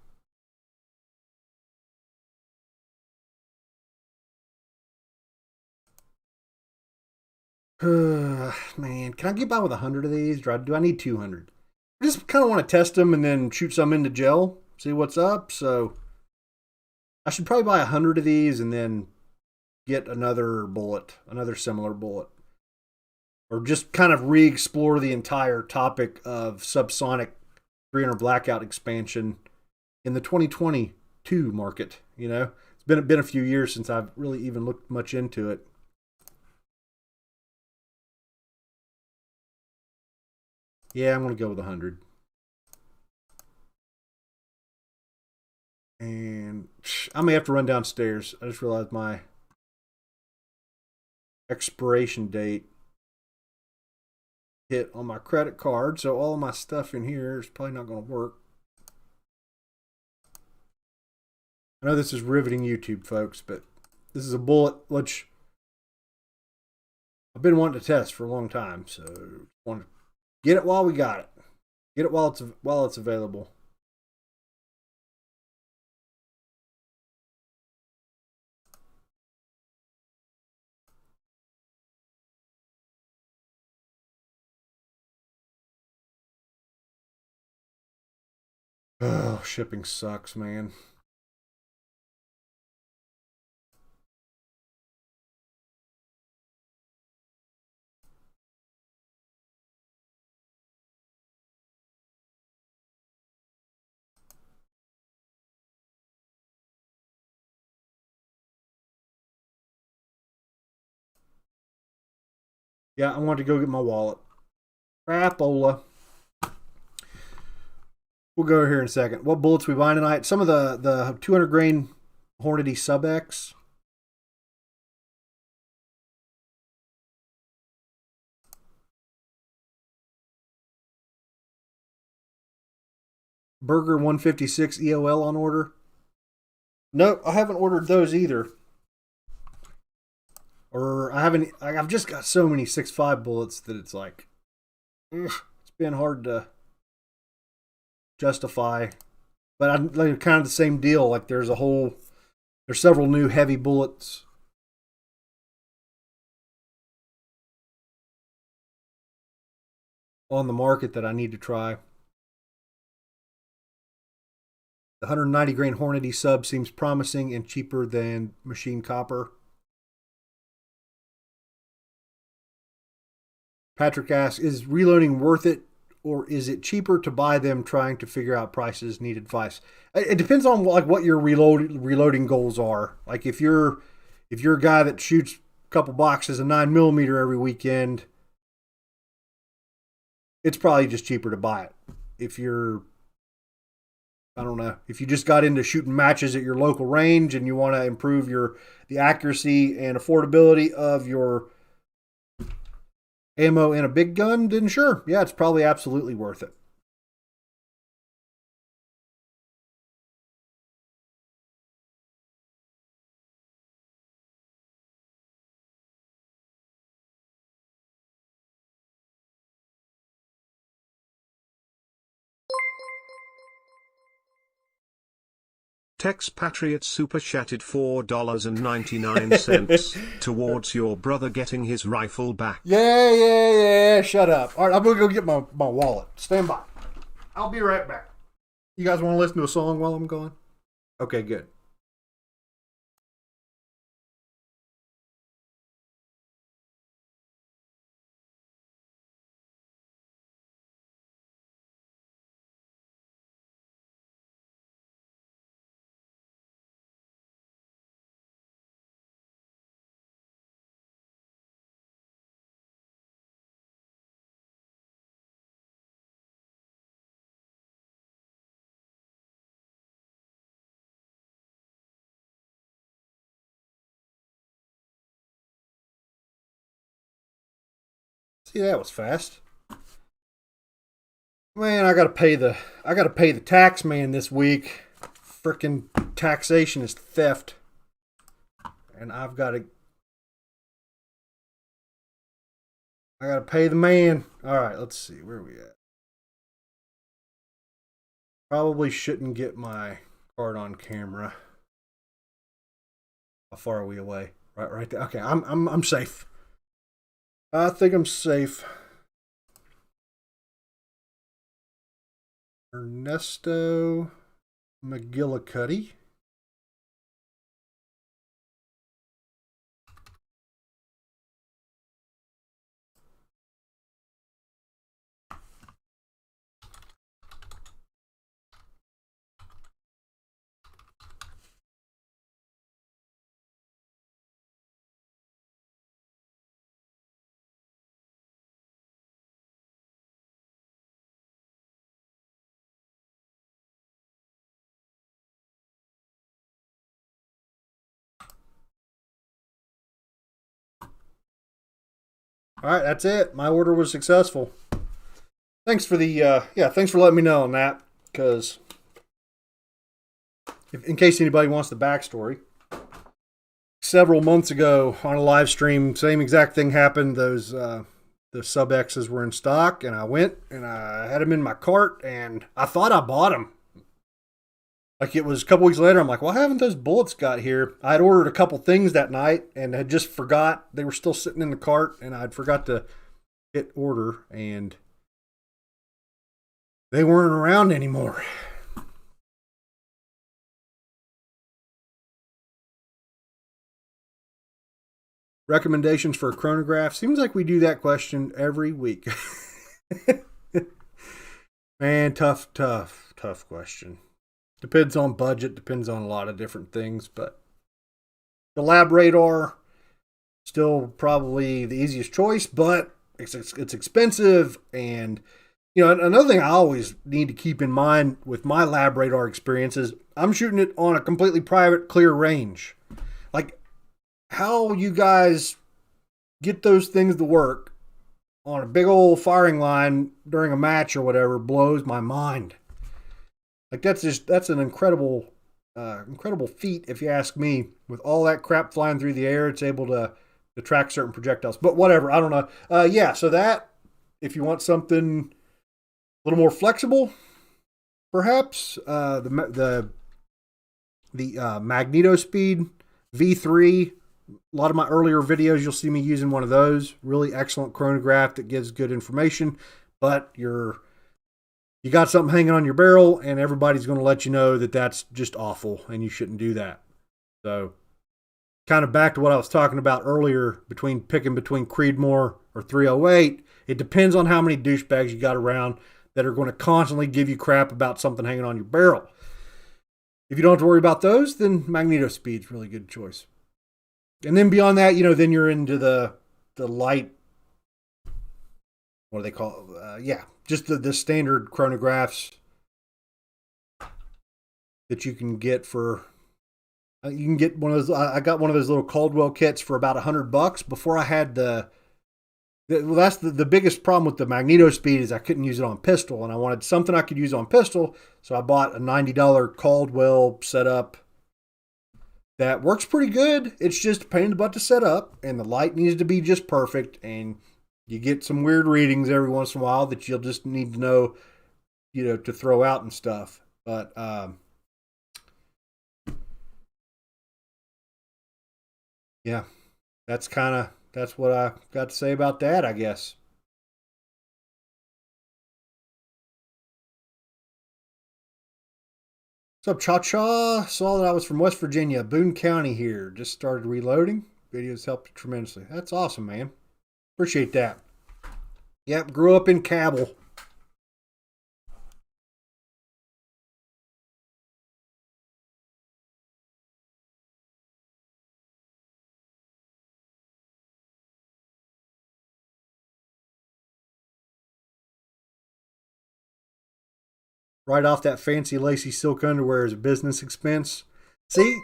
Man, can I get by with 100 of these? Do I need 200? I just kind of want to test them and then shoot some into gel, see what's up. So I should probably buy 100 of these and then get another similar bullet. Or just kind of re-explore the entire topic of Subsonic 300 Blackout expansion in the 2022 market. You know, it's been a few years since I've really even looked much into it. Yeah, I'm going to go with 100. And I may have to run downstairs. I just realized my expiration date hit on my credit card, so all of my stuff in here is probably not going to work. I know this is riveting YouTube, folks, but this is a bullet which I've been wanting to test for a long time, so I want to get it while we got it. Get it while it's available. Oh, shipping sucks, man. Yeah, I want to go get my wallet. Crapola. We'll go here in a second. What bullets we buying tonight? Some of the 200 grain Hornady Sub X. Burger 156 EOL on order. No, I haven't ordered those either. Or I haven't. I've just got so many 6.5 bullets that it's like, it's been hard to justify. But I'm like, kind of the same deal. Like there's several new heavy bullets on the market that I need to try. The 190 grain Hornady sub seems promising and cheaper than machine copper. Patrick asks, is reloading worth it, or is it cheaper to buy them? Trying to figure out prices. Need advice. It depends on like what your reloading goals are. Like if you're a guy that shoots a couple boxes of 9mm every weekend, it's probably just cheaper to buy it. If you're I don't know. If you just got into shooting matches at your local range and you want to improve the accuracy and affordability of your ammo in a big gun, then sure. Yeah, it's probably absolutely worth it. Tex Patriot super chatted $4.99 towards your brother getting his rifle back. Yeah. Shut up. All right, I'm going to go get my wallet. Stand by. I'll be right back. You guys want to listen to a song while I'm gone? Okay, good. See, that was fast. Man, I gotta pay the tax man this week. Frickin' taxation is theft. And I gotta pay the man. Alright, let's see, where are we at? Probably shouldn't get my card on camera. How far are we away? Right there. Okay, I'm safe. I think I'm safe. Ernesto McGillicuddy. All right, that's it. My order was successful. Thanks for thanks for letting me know on that. Because in case anybody wants the backstory, several months ago on a live stream, same exact thing happened. The Sub X's were in stock, and I went and I had them in my cart, and I thought I bought them. Like it was a couple weeks later, I'm like, well, haven't those bullets got here? I had ordered a couple things that night and had just forgot. They were still sitting in the cart, and I'd forgot to hit order, and they weren't around anymore. Recommendations for a chronograph? Seems like we do that question every week. Man, tough question. Depends on budget, depends on a lot of different things, but the LabRadar, still probably the easiest choice, but it's expensive. And, you know, another thing I always need to keep in mind with my LabRadar experience is I'm shooting it on a completely private, clear range. Like, how you guys get those things to work on a big old firing line during a match or whatever blows my mind. Like that's an incredible feat, if you ask me. With all that crap flying through the air, it's able to track certain projectiles. But whatever, I don't know. So that, if you want something a little more flexible, perhaps the Magneto Speed V3. A lot of my earlier videos, you'll see me using one of those. Really excellent chronograph that gives good information, but you got something hanging on your barrel, and everybody's going to let you know that that's just awful, and you shouldn't do that. So, kind of back to what I was talking about earlier, picking between Creedmoor or 308, it depends on how many douchebags you got around that are going to constantly give you crap about something hanging on your barrel. If you don't have to worry about those, then Magneto Speed's a really good choice. And then beyond that, then you're into the light, what do they call it? Just the standard chronographs. that you can get for. You can get one of those. I got one of those little Caldwell kits for about $100 before I had well, that's the biggest problem with the magneto speed is I couldn't use it on pistol, and I wanted something I could use on pistol, so I bought a $90 Caldwell setup that works pretty good. It's just a pain in the butt to set up, and the light needs to be just perfect, and you get some weird readings every once in a while that you'll just need to know, to throw out and stuff. But yeah, that's what I got to say about that, I guess. What's up, Cha-Cha? Saw that I was from West Virginia, Boone County here. Just started reloading. Videos helped tremendously. That's awesome, man. Appreciate that. Yep, grew up in Cabell. Right off that fancy lacy silk underwear is a business expense. See?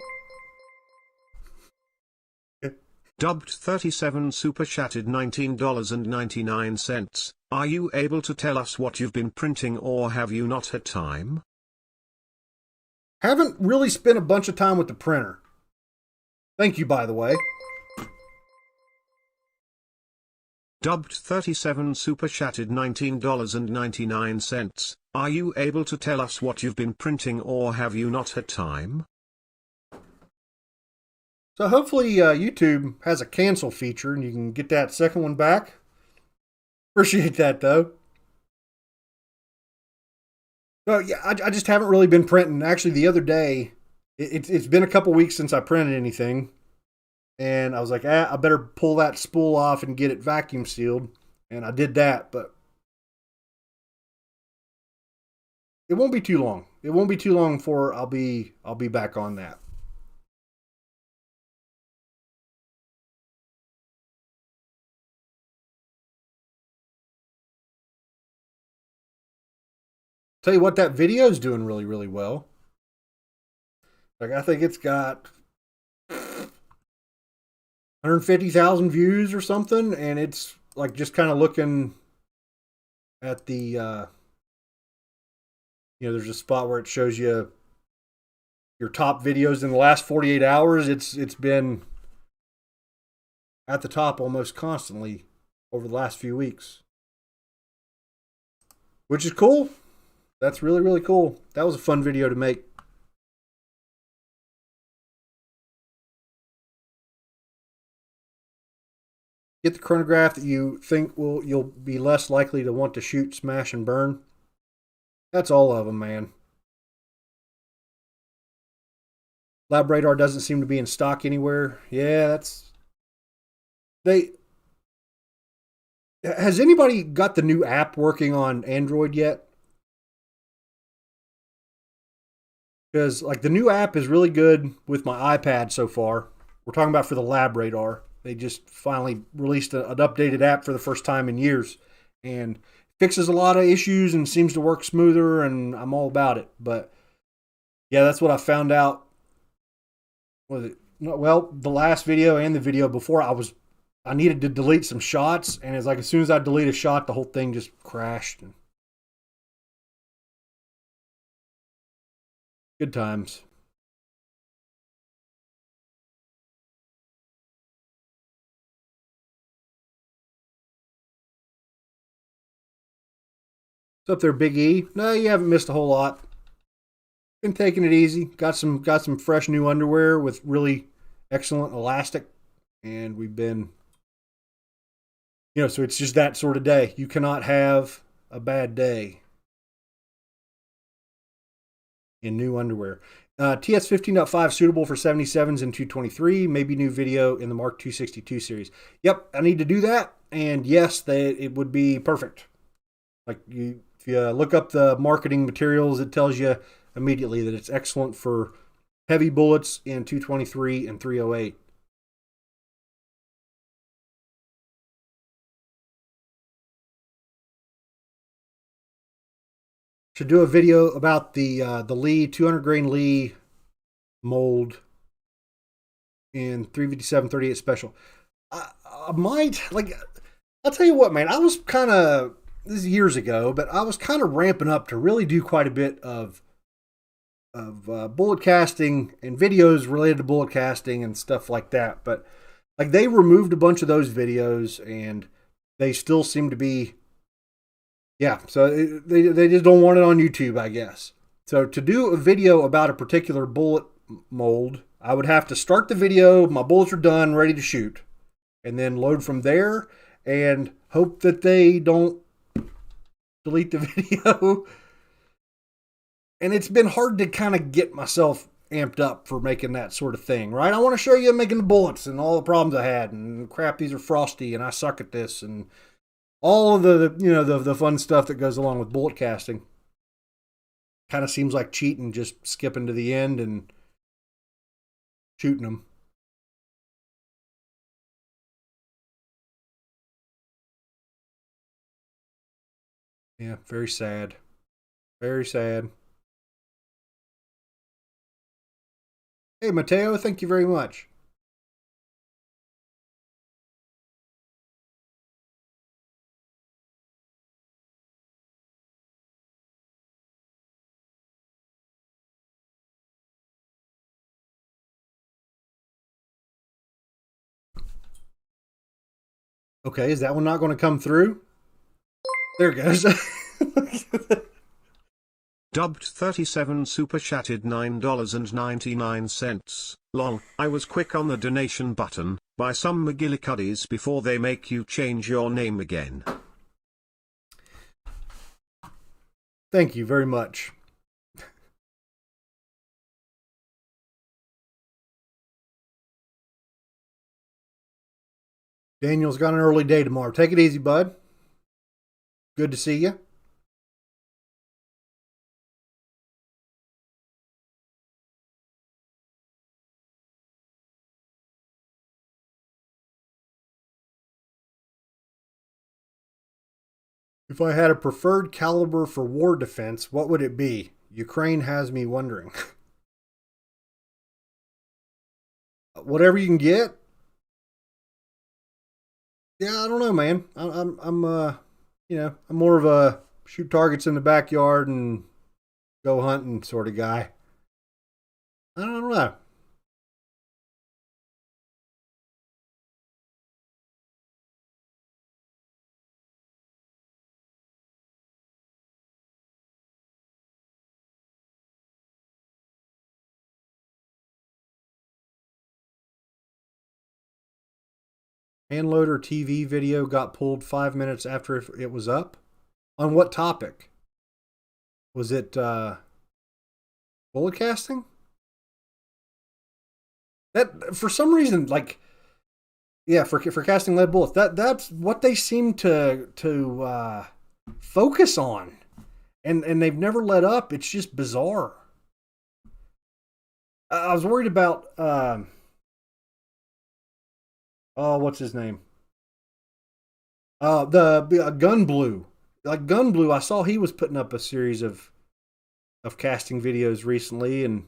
Dubbed 37 super chatted $19.99. Are you able to tell us what you've been printing, or have you not had time? Haven't really spent a bunch of time with the printer. Thank you, by the way. Dubbed 37 super chatted $19.99. Are you able to tell us what you've been printing, or have you not had time? So hopefully YouTube has a cancel feature and you can get that second one back. Appreciate that, though. Well, yeah, I just haven't really been printing. Actually, the other day, it's been a couple weeks since I printed anything. And I was like, I better pull that spool off and get it vacuum sealed. And I did that, but it won't be too long. It won't be too long before I'll be back on that. Tell you what, that video is doing really, really well. Like, I think it's got 150,000 views or something, and it's like just kind of looking at the there's a spot where it shows you your top videos in the last 48 hours. It's been at the top almost constantly over the last few weeks, which is cool. That's really, really cool. That was a fun video to make. Get the chronograph that you think you'll be less likely to want to shoot, smash, and burn. That's all of them, man. LabRadar doesn't seem to be in stock anywhere. Yeah, has anybody got the new app working on Android yet? Because like the new app is really good with my iPad so far. We're talking about for the LabRadar. They just finally released an updated app for the first time in years, and fixes a lot of issues and seems to work smoother, and I'm all about it. But yeah, that's what I found out. Well, the last video and the video before, I needed to delete some shots, and it's like as soon as I delete a shot, the whole thing just crashed. Good times. What's up there, Big E? No, you haven't missed a whole lot. Been taking it easy. Got some fresh new underwear with really excellent elastic, and we've been, so it's just that sort of day. You cannot have a bad day in new underwear. TS 15.5 suitable for 77s and 223. Maybe new video in the Mark 262 series. Yep, I need to do that, and yes, it would be perfect. Like if you look up the marketing materials, it tells you immediately that it's excellent for heavy bullets in 223 and 308. Should do a video about the Lee 200 grain Lee mold in 357-38 special. I might, like, I'll tell you what, man. I was kind of, this is years ago, but I was kind of ramping up to really do quite a bit of bullet casting and videos related to bullet casting and stuff like that. But like, they removed a bunch of those videos, and they still seem to be, yeah. So they just don't want it on YouTube, I guess. So to do a video about a particular bullet mold, I would have to start the video. My bullets are done, ready to shoot, and then load from there and hope that they don't delete the video. And it's been hard to kind of get myself amped up for making that sort of thing, right? I want to show you making the bullets and all the problems I had, and crap, these are frosty and I suck at this, and all of the fun stuff that goes along with bullet casting. Kind of seems like cheating, just skipping to the end and shooting them. Yeah, very sad. Very sad. Hey, Mateo, thank you very much. Okay, is that one not going to come through? There it goes. Dubbed 37 super chatted $9.99. Lol, I was quick on the donation button. Buy some McGillicuddies before they make you change your name again. Thank you very much. Daniel's got an early day tomorrow. Take it easy, bud. Good to see you. If I had a preferred caliber for war defense, what would it be? Ukraine has me wondering. Whatever you can get. Yeah, I don't know, man. I'm I'm more of a shoot targets in the backyard and go hunting sort of guy. I don't know. Hand loader TV video got pulled 5 minutes after it was up. On what topic? Was it bullet casting? That, for some reason, like, yeah, for casting lead bullets, that's what they seem to focus on, and they've never let up. It's just bizarre. I was worried about what's his name? The Gun Blue. Like Gun Blue, I saw he was putting up a series of casting videos recently, and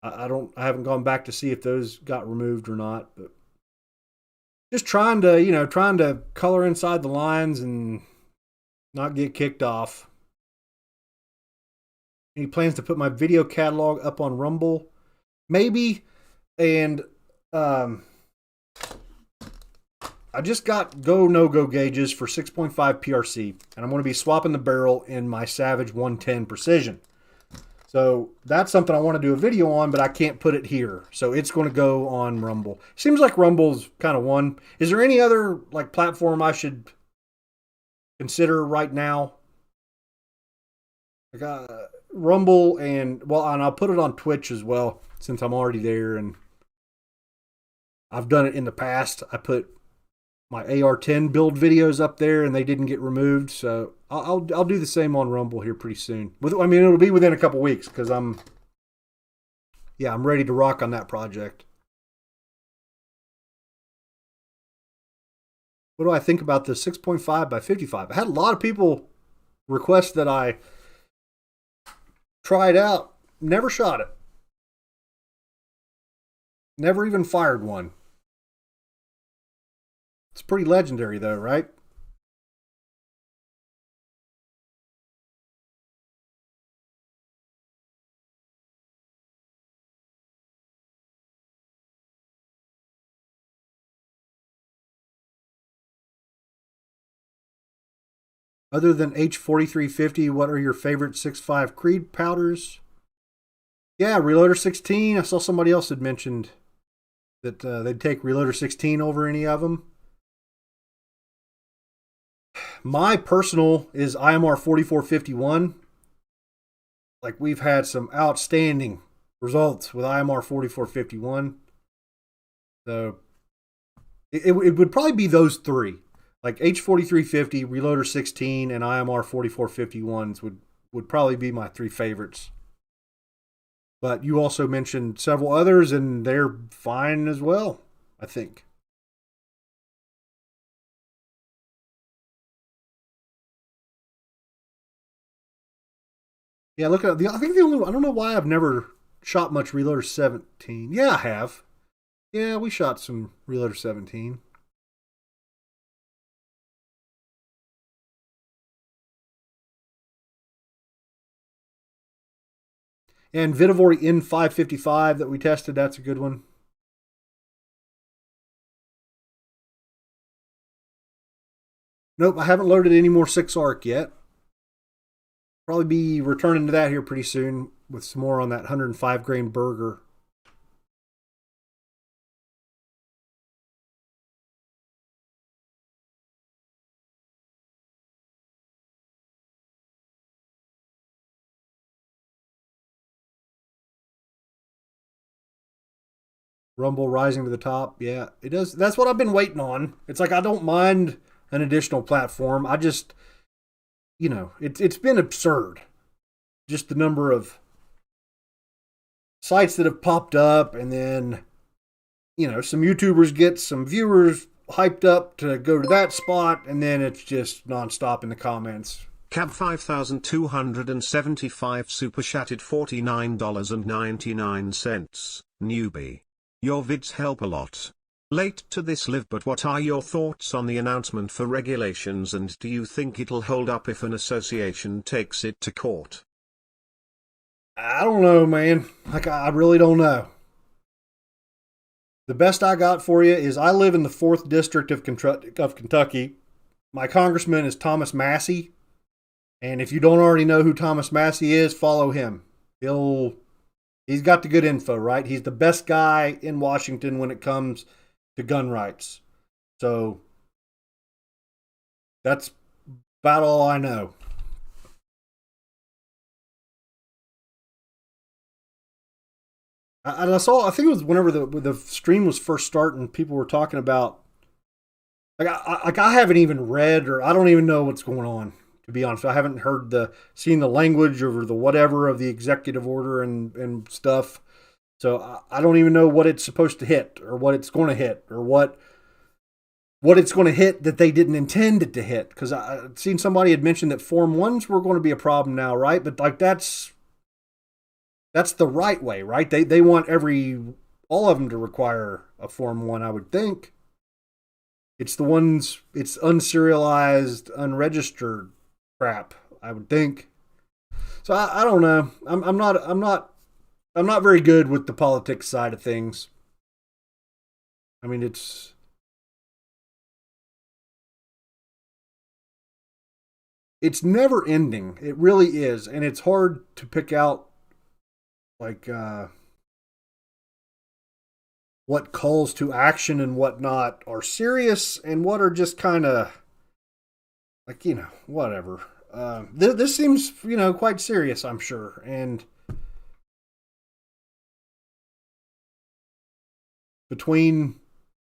I haven't gone back to see if those got removed or not, but just trying to color inside the lines and not get kicked off. Any plans to put my video catalog up on Rumble? Maybe. And I just got go no-go gauges for 6.5 PRC, and I'm going to be swapping the barrel in my Savage 110 Precision. So that's something I want to do a video on, but I can't put it here. So it's going to go on Rumble. Seems like Rumble's kind of one. Is there any other like platform I should consider right now? Like Rumble and I'll put it on Twitch as well since I'm already there, and I've done it in the past. I put my AR-10 build videos up there, and they didn't get removed. So I'll do the same on Rumble here pretty soon. It'll be within a couple weeks because I'm ready to rock on that project. What do I think about the 6.5 by 55? I had a lot of people request that I tried out. Never shot it. Never even fired one. It's pretty legendary though, right? Other than H4350, what are your favorite 6.5 Creed powders? Yeah, Reloader 16. I saw somebody else had mentioned that they'd take Reloader 16 over any of them. My personal is IMR 4451. Like, we've had some outstanding results with IMR 4451. So it would probably be those three. Like H4350, Reloader 16, and IMR 4451s would probably be my three favorites. But you also mentioned several others, and they're fine as well, I think. Yeah, look at I think the only I don't know why I've never shot much Reloader 17. Yeah, I have. Yeah, we shot some Reloader 17. And Vihtavuori N555 that we tested, that's a good one. Nope, I haven't loaded any more 6-arc yet. Probably be returning to that here pretty soon with some more on that 105 grain burger. Rumble rising to the top. Yeah, it does. That's what I've been waiting on. It's like I don't mind an additional platform. I just, it's been absurd. Just the number of sites that have popped up, and then, some YouTubers get some viewers hyped up to go to that spot, and then it's just nonstop in the comments. Cab 5275 super chatted $49.99. Newbie. Your vids help a lot. Late to this live, but what are your thoughts on the announcement for regulations, and do you think it'll hold up if an association takes it to court? I don't know, man. Like, I really don't know. The best I got for you is I live in the 4th District of Kentucky. My congressman is Thomas Massie. And if you don't already know who Thomas Massie is, follow him. He's got the good info, right? He's the best guy in Washington when it comes to gun rights. So that's about all I know. I think it was whenever the stream was first starting, people were talking about, I haven't even read, or I don't even know what's going on, to be honest. I haven't seen the language or the whatever of the executive order and stuff. So I don't even know what it's supposed to hit, or what it's going to hit, or what it's going to hit that they didn't intend it to hit. Because I've seen somebody had mentioned that Form 1s were going to be a problem now, right? But like that's the right way, right? They want all of them to require a Form 1, I would think. It's the ones, it's unserialized, unregistered crap, I would think. So I don't know. I'm not very good with the politics side of things. I mean, it's never ending. It really is, and it's hard to pick out like what calls to action and what not are serious, and what are just kind of like, whatever. This seems, quite serious, I'm sure. And between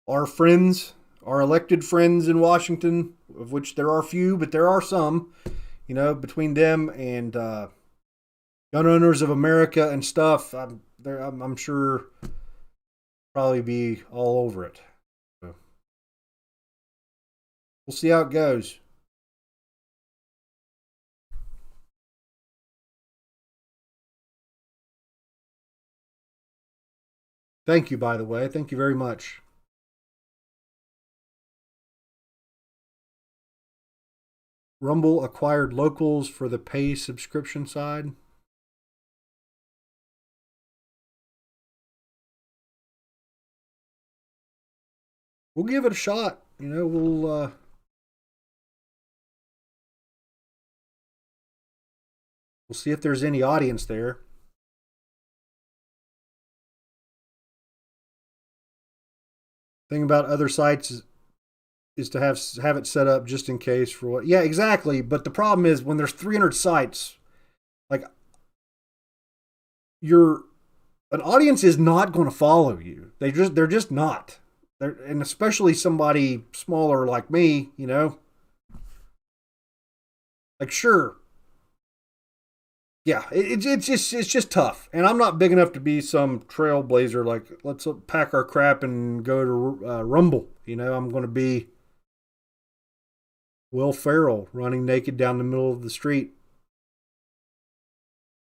our friends, our elected friends in Washington, of which there are few, but there are some, between them and Gun Owners of America and stuff, I'm sure probably be all over it. So we'll see how it goes. Thank you, by the way. Thank you very much. Rumble acquired locals for the pay subscription side. We'll give it a shot. You know, we'll see if there's any audience there. Thing about other sites is to have it set up just in case for what. Yeah, exactly. But the problem is when there's 300 sites, like an audience is not going to follow you. They're just not. And especially somebody smaller like me, you know. Like sure, yeah, it's just tough, and I'm not big enough to be some trailblazer. Like let's pack our crap and go to Rumble. You know, I'm going to be Will Ferrell running naked down the middle of the street.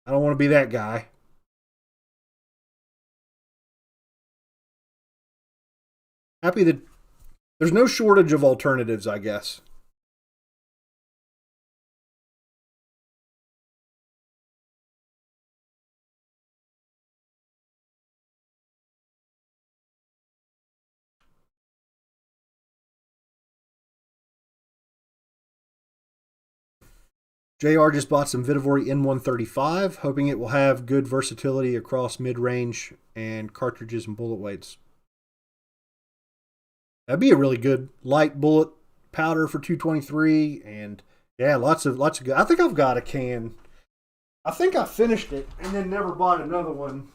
I don't want to be that guy. Happy that there's no shortage of alternatives, I guess. JR just bought some Vihtavuori N135, hoping it will have good versatility across mid-range and cartridges and bullet weights. That'd be a really good light bullet powder for 223, and yeah, lots of good. I think I've got a can. I think I finished it and then never bought another one.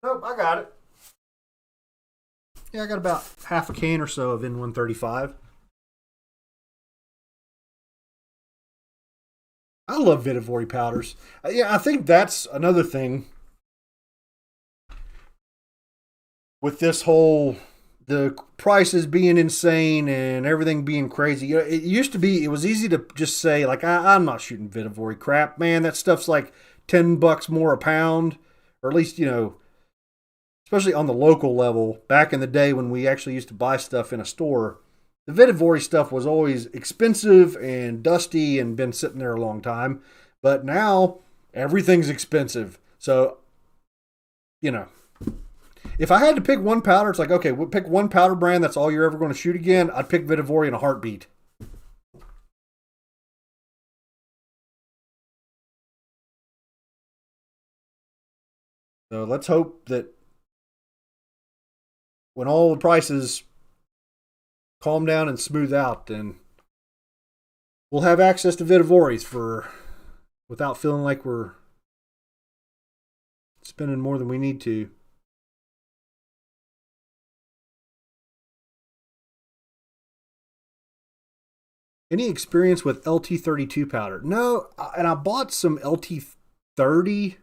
Nope, I got it. Yeah, I got about half a can or so of N135. I love Vihtavuori powders. Yeah, I think that's another thing with this whole the prices being insane and everything being crazy. You know, it used to be it was easy to just say like I'm not shooting Vihtavuori crap, man. That stuff's like $10 more a pound, or at least you know, especially on the local level. Back in the day when we actually used to buy stuff in a store, the Vihtavuori stuff was always expensive and dusty and been sitting there a long time. But now everything's expensive. So, you know, if I had to pick one powder, it's like, okay, we'll pick one powder brand that's all you're ever going to shoot again. I'd pick Vihtavuori in a heartbeat. So let's hope that when all the prices calm down and smooth out, then we'll have access to Vihtavuoris for without feeling like we're spending more than we need to. Any experience with LT32 powder? No, and I bought some LT30,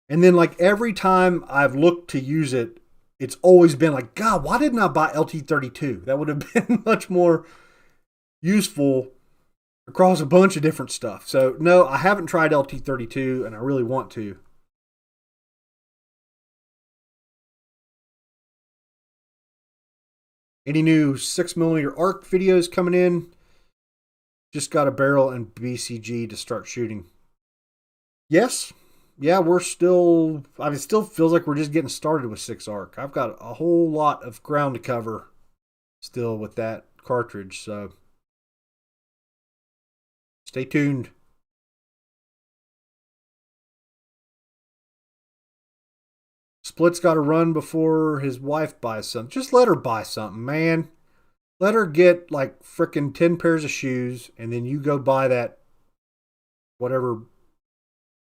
and then like every time I've looked to use it, it's always been like, God, why didn't I buy LT32? That would have been much more useful across a bunch of different stuff. So no, I haven't tried LT32, and I really want to. Any new 6mm arc videos coming in? Just got a barrel and BCG to start shooting. Yes. Yeah, we're still, I mean, it still feels like we're just getting started with 6 arc. I've got a whole lot of ground to cover still with that cartridge, so stay tuned. Split's got to run before his wife buys something. Just let her buy something, man. Let her get like frickin' 10 pairs of shoes, and then you go buy that whatever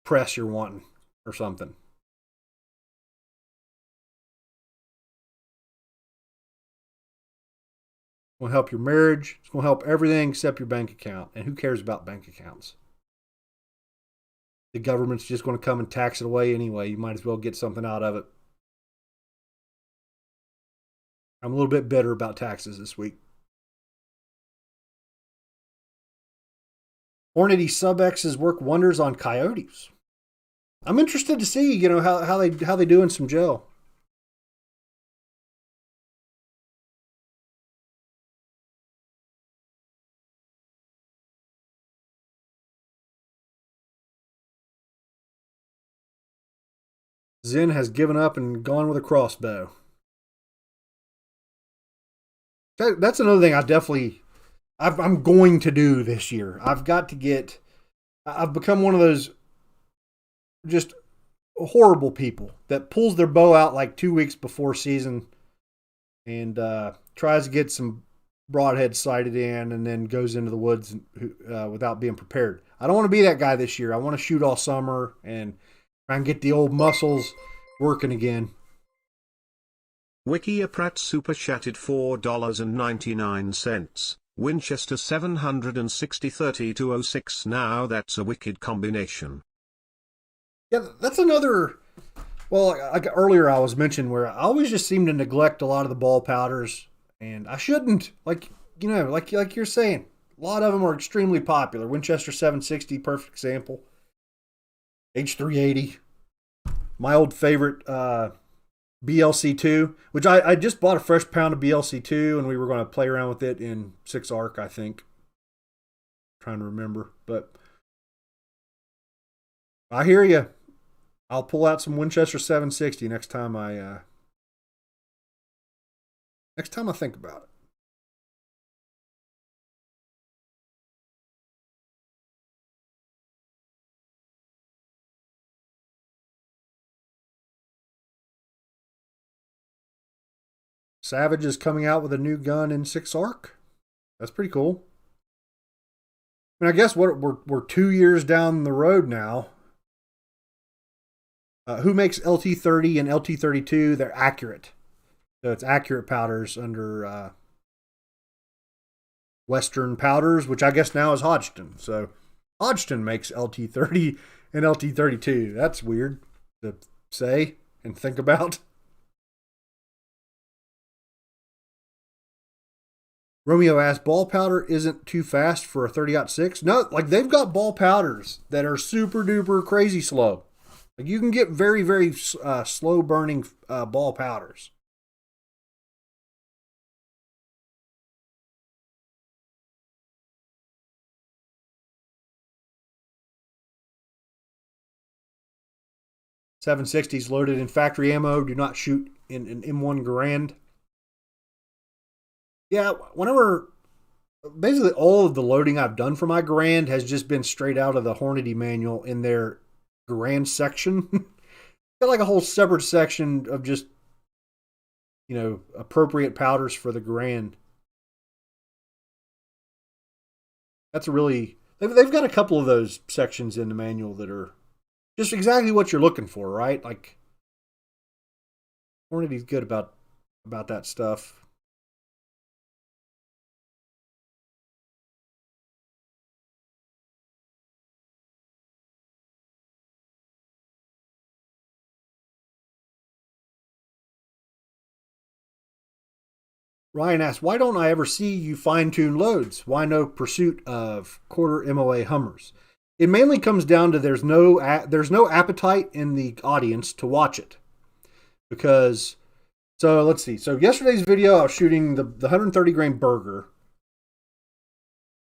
press you're wanting or something. It's going to help your marriage. It's going to help everything except your bank account. And who cares about bank accounts? The government's just going to come and tax it away anyway. You might as well get something out of it. I'm a little bit bitter about taxes this week. Hornady Sub X's work wonders on coyotes. I'm interested to see, how they do in some gel. Zen has given up and gone with a crossbow. That's another thing I'm going to do this year. I've become one of those just horrible people that pulls their bow out like 2 weeks before season and tries to get some broadhead sighted in and then goes into the woods without being prepared. I don't want to be that guy this year. I want to shoot all summer and try and get the old muscles working again. Wiki Pratt super chatted $4.99. Winchester 760 3206. Now that's a wicked combination. Yeah, that's another. Well, like earlier I was mentioning where I always just seem to neglect a lot of the ball powders, and I shouldn't. Like you're saying, a lot of them are extremely popular. Winchester 760, perfect example. H380, my old favorite BLC2, which I just bought a fresh pound of BLC2, and we were going to play around with it in 6 arc, I think. I'm trying to remember, but I hear you. I'll pull out some Winchester 760 next time I think about it. Savage is coming out with a new gun in 6 arc. That's pretty cool. I mean, I guess we're 2 years down the road now. Who makes LT30 and LT32? They're accurate. So it's accurate powders under Western Powders, which I guess now is Hodgdon. So Hodgdon makes LT30 and LT32. That's weird to say and think about. Romeo asked, ball powder isn't too fast for a 30-06? No, like they've got ball powders that are super duper crazy slow. Like you can get very, very slow burning ball powders. .760s loaded in factory ammo. Do not shoot in an M1 Garand. Yeah, basically all of the loading I've done for my Garand has just been straight out of the Hornady manual in their Garand section. Got like a whole separate section of just, appropriate powders for the Garand. That's they've got a couple of those sections in the manual that are just exactly what you're looking for, right? Like Hornady's good about that stuff. Ryan asks, why don't I ever see you fine-tune loads? Why no pursuit of quarter MOA Hummers? It mainly comes down to there's no appetite in the audience to watch it. Because, so let's see. So yesterday's video, I was shooting the 130 grain burger.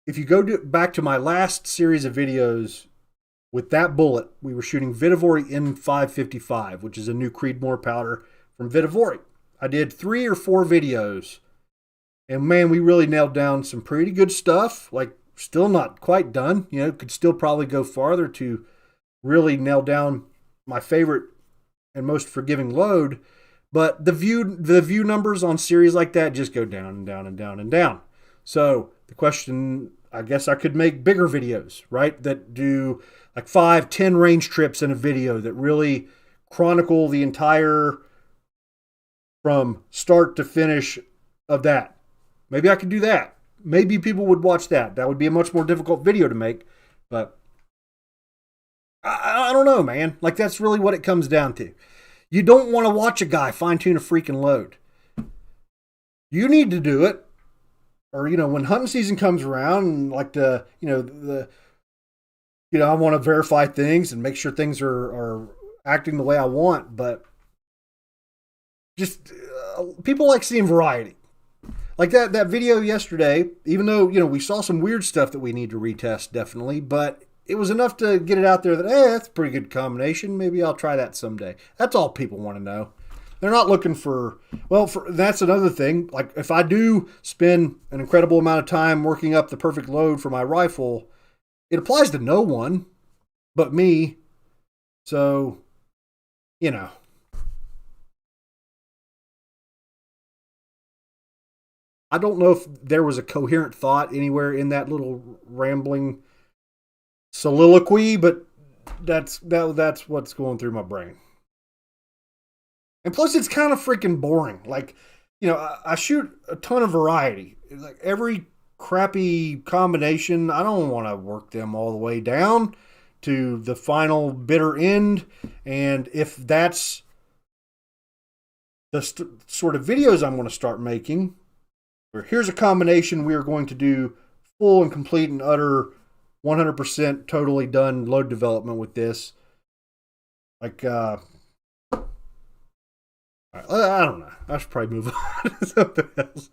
If you go back to my last series of videos with that bullet, we were shooting Vihtavuori N555, which is a new Creedmoor powder from Vihtavuori. I did 3 or 4 videos. And man, we really nailed down some pretty good stuff. Like, still not quite done. Could still probably go farther to really nail down my favorite and most forgiving load. But the view numbers on series like that just go down and down and down and down. So the question, I guess I could make bigger videos, right? That do like 5-10 range trips in a video that really chronicle the entire from start to finish of that. Maybe I could do that. Maybe people would watch that. That would be a much more difficult video to make, but I don't know, man. Like, that's really what it comes down to. You don't want to watch a guy fine-tune a freaking load. You need to do it. Or, when hunting season comes around, and like I want to verify things and make sure things are acting the way I want, but just people like seeing variety. Like that video yesterday, even though, we saw some weird stuff that we need to retest, definitely, but it was enough to get it out there that, hey, that's a pretty good combination. Maybe I'll try that someday. That's all people want to know. They're not looking for, that's another thing. Like if I do spend an incredible amount of time working up the perfect load for my rifle, it applies to no one but me. So, I don't know if there was a coherent thought anywhere in that little rambling soliloquy, but that's what's going through my brain. And plus, it's kind of freaking boring. Like, I shoot a ton of variety. Like every crappy combination, I don't want to work them all the way down to the final bitter end. And if that's the sort of videos I'm going to start making, where here's a combination we are going to do full and complete and utter 100% totally done load development with this. Like, I don't know. I should probably move on to something else.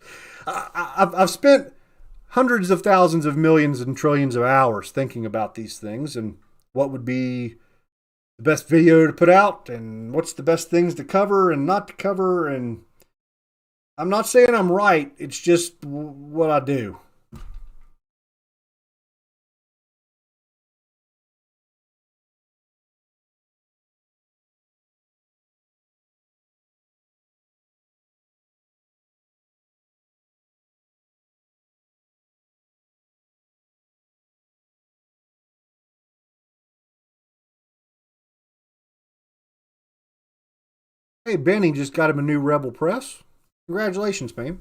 I've spent hundreds of thousands of millions and trillions of hours thinking about these things and what would be the best video to put out and what's the best things to cover and not to cover. And I'm not saying I'm right. It's just what I do. Hey, Benny just got him a new Rebel press. Congratulations, man.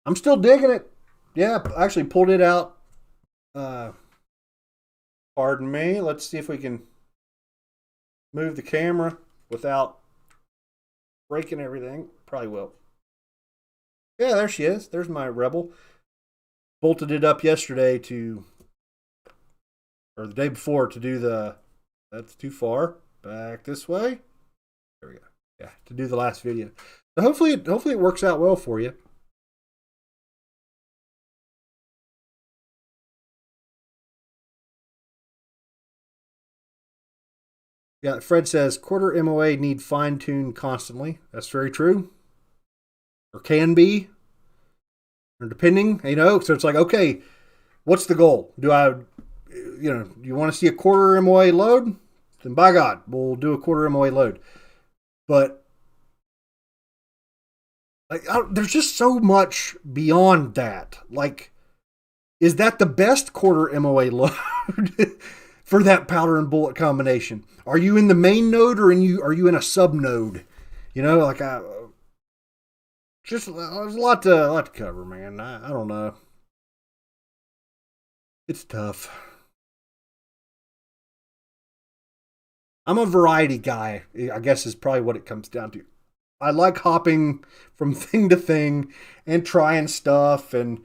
I'm still digging it. Yeah, I actually pulled it out. Pardon me. Let's see if we can move the camera without breaking everything. Probably will. Yeah, there she is. There's my Rebel. Bolted it up yesterday or the day before to do that's too far. Back this way. There we go. Yeah, to do the last video. So hopefully it works out well for you. Yeah, Fred says quarter MOA need fine tune constantly. That's very true. Or can be. Or depending, so it's like, okay, what's the goal? Do you want to see a quarter MOA load? Then by God, we'll do a quarter MOA load. But there's just so much beyond that. Like, is that the best quarter MOA load for that powder and bullet combination? Are you in the main node or are you in a sub node? There's a lot to cover, man. I don't know. It's tough. I'm a variety guy, I guess is probably what it comes down to. I like hopping from thing to thing and trying stuff and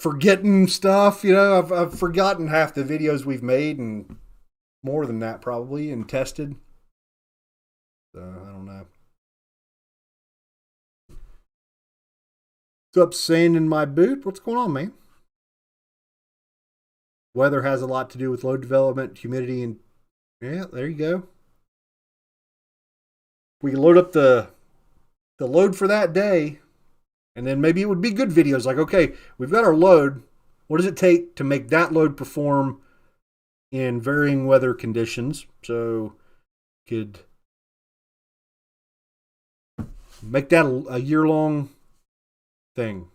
forgetting stuff. I've forgotten half the videos we've made and more than that probably and tested. So I don't know. What's up, sand in my boot? What's going on, man? Weather has a lot to do with load development, humidity, and yeah, there you go. We can load up the load for that day, and then maybe it would be good videos. Like, okay, we've got our load. What does it take to make that load perform in varying weather conditions? So, could make that a year-long thing.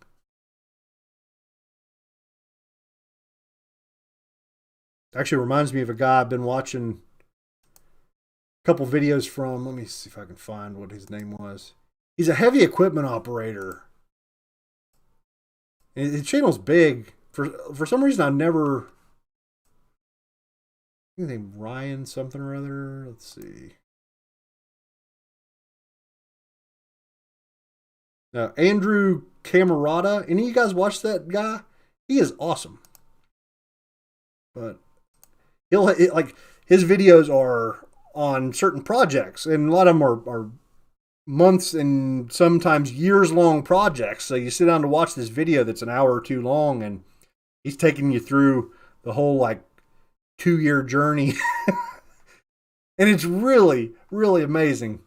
Actually reminds me of a guy I've been watching a couple videos from. Let me see if I can find what his name was. He's a heavy equipment operator. And his channel's big. For some reason, I've never... I think his name Ryan something or other. Let's see. Andrew Camerata. Any of you guys watch that guy? He is awesome. But Like his videos are on certain projects, and a lot of them are months and sometimes years long projects. So you sit down to watch this video that's an hour or two long, and he's taking you through the whole like 2 year journey. And it's really, really amazing.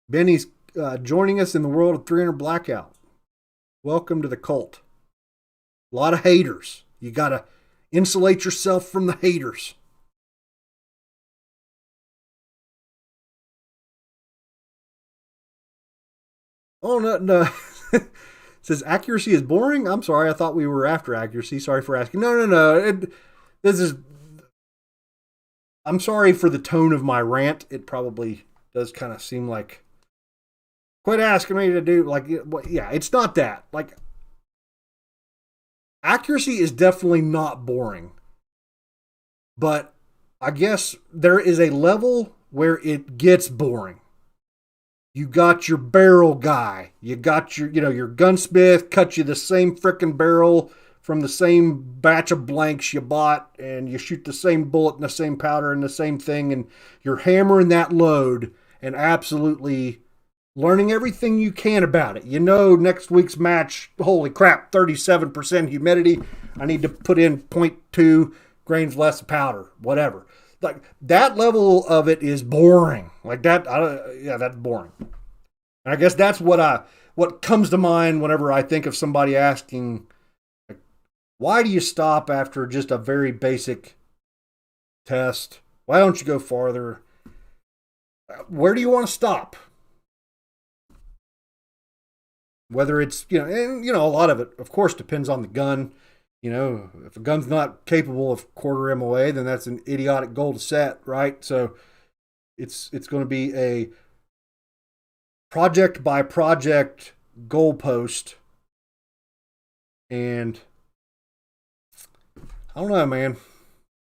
Benny's joining us in the world of 300 Blackout. Welcome to the cult. A lot of haters. You got to insulate yourself from the haters. Oh, no, no. Says accuracy is boring. I'm sorry. I thought we were after accuracy. Sorry for asking. No, no, no. This is. I'm sorry for the tone of my rant. It probably does kind of seem like. Quit asking me to do like, yeah, it's not that. Like, accuracy is definitely not boring, but I guess there is a level where it gets boring. You got your barrel guy. You got your gunsmith cut you the same frickin' barrel from the same batch of blanks you bought, and you shoot the same bullet and the same powder and the same thing, and you're hammering that load and absolutely learning everything you can about it. Next week's match, holy crap, 37% humidity. I need to put in 0.2 grains less of powder, whatever. Like that level of it is boring. Like that, that's boring. And I guess that's what comes to mind whenever I think of somebody asking, like, why do you stop after just a very basic test? Why don't you go farther? Where do you want to stop? Whether it's, and a lot of it, of course, depends on the gun. If a gun's not capable of quarter MOA, then that's an idiotic goal to set, right? So it's going to be a project by project goalpost. And I don't know, man.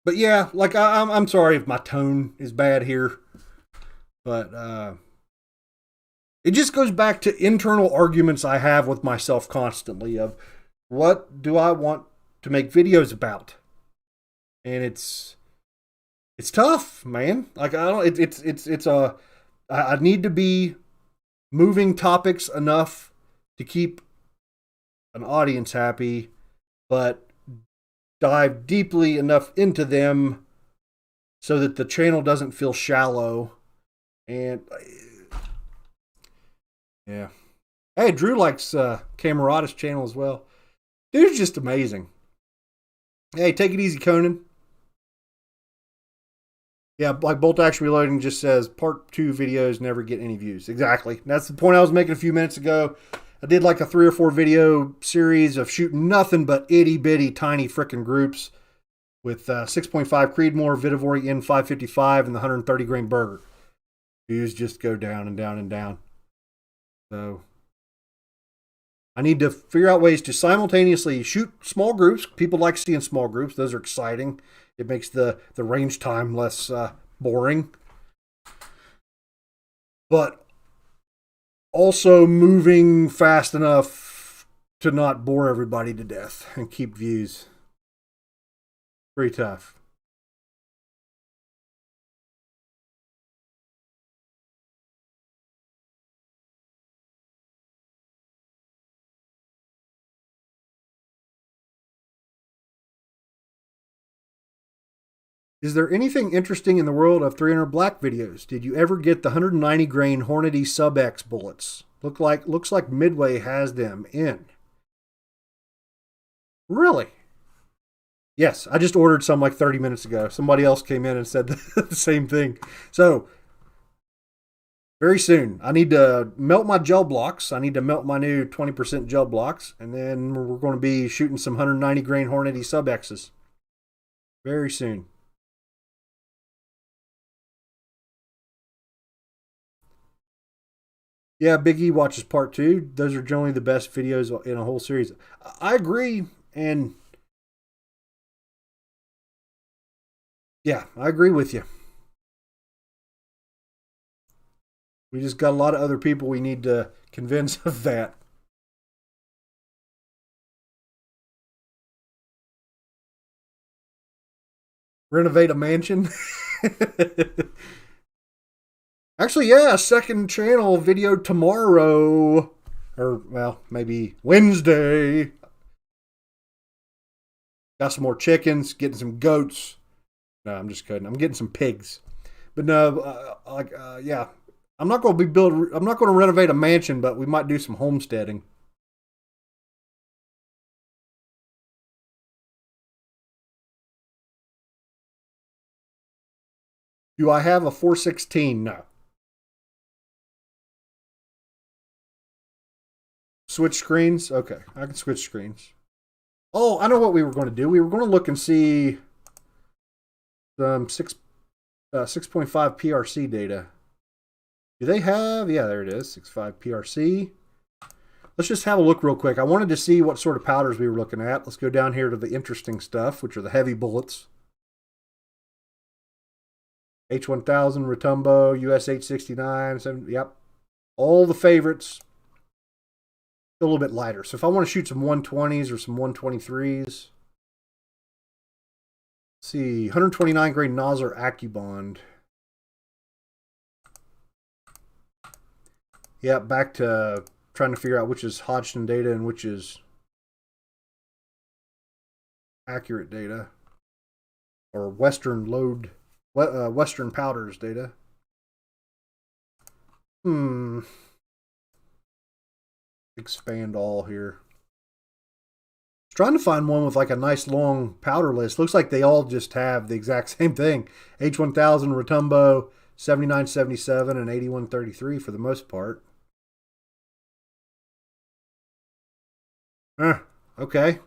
But yeah, like I'm sorry if my tone is bad here, but it just goes back to internal arguments I have with myself constantly of what do I want to make videos about? And it's tough, man. Like I don't I need to be moving topics enough to keep an audience happy, but dive deeply enough into them so that the channel doesn't feel shallow. And yeah. Hey, Drew likes Camerata's channel as well. Dude's just amazing. Hey, take it easy, Conan. Yeah, like Bolt Action Reloading just says, part 2 videos never get any views. Exactly. That's the point I was making a few minutes ago. I did like a 3 or 4 video series of shooting nothing but itty bitty tiny frickin' groups with 6.5 Creedmoor, Vihtavuori N555, and the 130 grain burger. Views just go down and down and down. So I need to figure out ways to simultaneously shoot small groups. People like seeing small groups. Those are exciting. It makes the range time less boring. But also moving fast enough to not bore everybody to death and keep views. Pretty tough. Is there anything interesting in the world of 300 black videos? Did you ever get the 190 grain Hornady Sub X bullets? Looks like Midway has them in. Really? Yes, I just ordered some like 30 minutes ago. Somebody else came in and said the same thing. So, very soon, I need to melt my gel blocks. I need to melt my new 20% gel blocks. And then we're going to be shooting some 190 grain Hornady Sub X's. Very soon. Yeah, Big E watches part 2. Those are generally the best videos in a whole series. I agree, and yeah, I agree with you. We just got a lot of other people we need to convince of that. Renovate a mansion. Actually, yeah, second channel video tomorrow. Or, well, maybe Wednesday. Got some more chickens, getting some goats. No, I'm just kidding. I'm getting some pigs. But no, yeah. I'm not going to I'm not going to renovate a mansion, but we might do some homesteading. Do I have a 416? No. Switch screens? Okay, I can switch screens. Oh, I know what we were going to do. We were going to look and see some 6.5 PRC data. Do they have? Yeah, there it is. 6.5 PRC. Let's just have a look real quick. I wanted to see what sort of powders we were looking at. Let's go down here to the interesting stuff, which are the heavy bullets. H1000, Retumbo, US 869, 7, yep. All the favorites. A little bit lighter. So if I want to shoot some 120s or some 123s, let's see, 129 grade Nosler AccuBond. Yeah, back to trying to figure out which is Hodgson data and which is accurate data, or Western load, Western powders data. Expand all here. Trying to find one with like a nice long powder list. Looks like they all just have the exact same thing. H1000, Retumbo, 7977 and 8133 for the most part. Okay.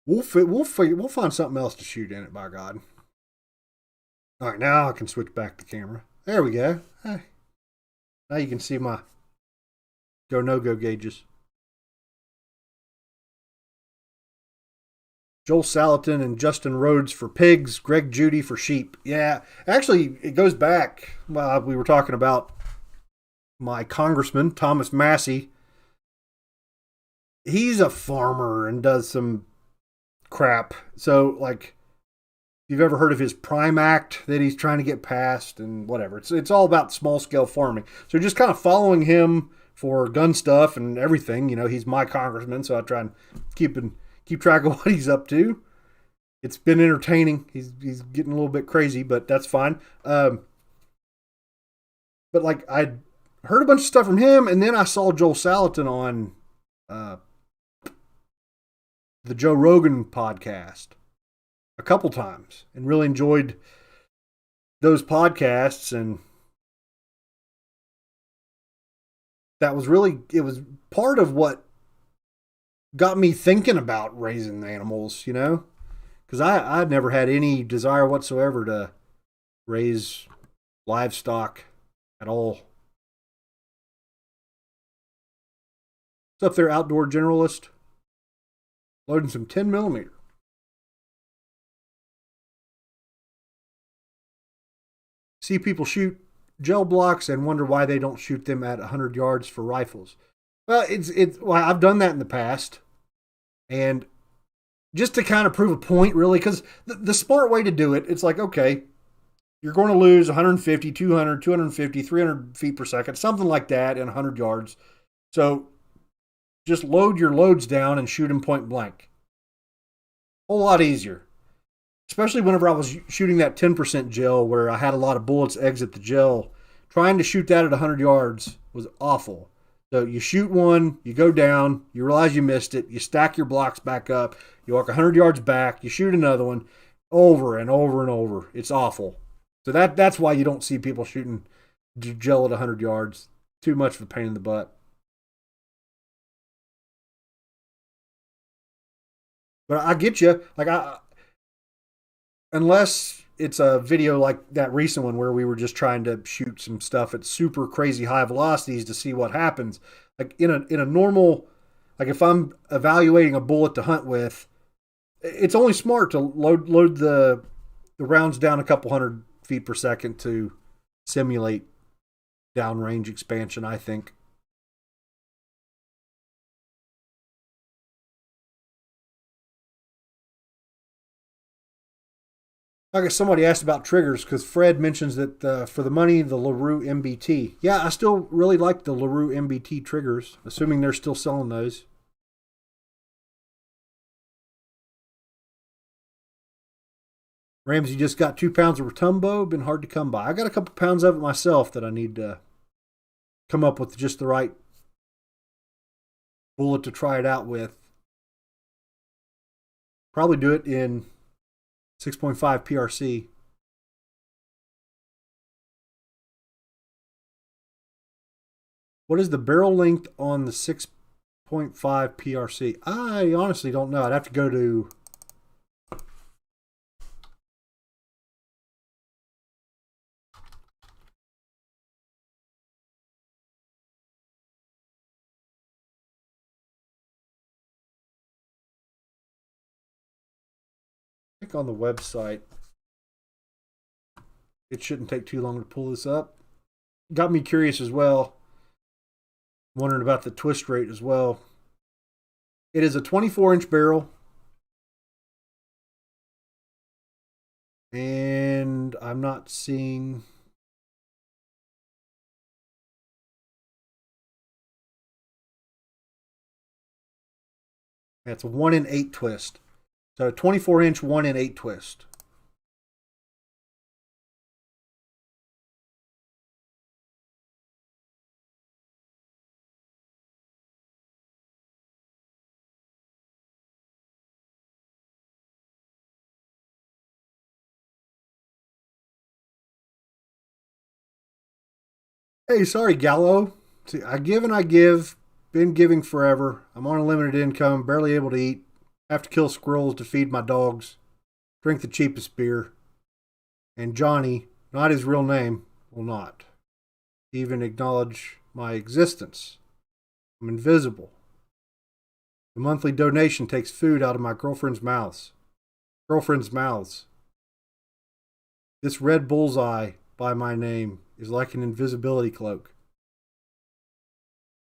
We'll find something else to shoot in it, by God. All right, now I can switch back the camera. There we go. Hey. Now you can see my go no-go gauges. Joel Salatin and Justin Rhodes for pigs, Greg Judy for sheep. Yeah, actually, it goes back. We were talking about my congressman, Thomas Massey. He's a farmer and does some crap. So, like, if you've ever heard of his Prime Act that he's trying to get passed and whatever. It's all about small-scale farming. So just kind of following him for gun stuff and everything. You know, he's my congressman, so I try and keep track of what he's up to. It's been entertaining. He's getting a little bit crazy, but that's fine. But like I heard a bunch of stuff from him, and then I saw Joel Salatin on the Joe Rogan podcast a couple times, and really enjoyed those podcasts. And it was part of what got me thinking about raising animals, you know, because I'd never had any desire whatsoever to raise livestock at all. What's up there, outdoor generalist? Loading some 10 millimeter. See people shoot gel blocks and wonder why they don't shoot them at 100 yards for rifles. Well, well, I've done that in the past, and just to kind of prove a point, really, because the smart way to do it, it's like, okay, you're going to lose 150, 200, 250, 300 feet per second, something like that in 100 yards. So just load your loads down and shoot them point blank. A whole lot easier. Especially whenever I was shooting that 10% gel where I had a lot of bullets exit the gel. Trying to shoot that at 100 yards was awful. So you shoot one, you go down, you realize you missed it, you stack your blocks back up, you walk 100 yards back, you shoot another one, over and over and over. It's awful. So that's why you don't see people shooting gel at 100 yards. Too much of a pain in the butt. But I get you. Like, unless it's a video like that recent one where we were just trying to shoot some stuff at super crazy high velocities to see what happens. Like in a normal, like if I'm evaluating a bullet to hunt with, it's only smart to load the rounds down a couple hundred feet per second to simulate downrange expansion, I think. I guess somebody asked about triggers because Fred mentions that for the money, the LaRue MBT. Yeah, I still really like the LaRue MBT triggers, assuming they're still selling those. Ramsey just got 2 pounds of Retumbo. Been hard to come by. I got a couple pounds of it myself that I need to come up with just the right bullet to try it out with. Probably do it in 6.5 PRC. What is the barrel length on the 6.5 PRC? I honestly don't know. I'd have to go to... I think on the website. It shouldn't take too long to pull this up. Got me curious as well. Wondering about the twist rate as well. It is a 24-inch barrel. And I'm not seeing... That's a 1 in 8 twist. So a 24-inch 1 in 8 twist. Hey, sorry, Gallo. See, I give and I give. Been giving forever. I'm on a limited income, barely able to eat. Have to kill squirrels to feed my dogs. Drink the cheapest beer. And Johnny, not his real name, will not even acknowledge my existence. I'm invisible. The monthly donation takes food out of my girlfriend's mouths. This red bullseye by my name is like an invisibility cloak.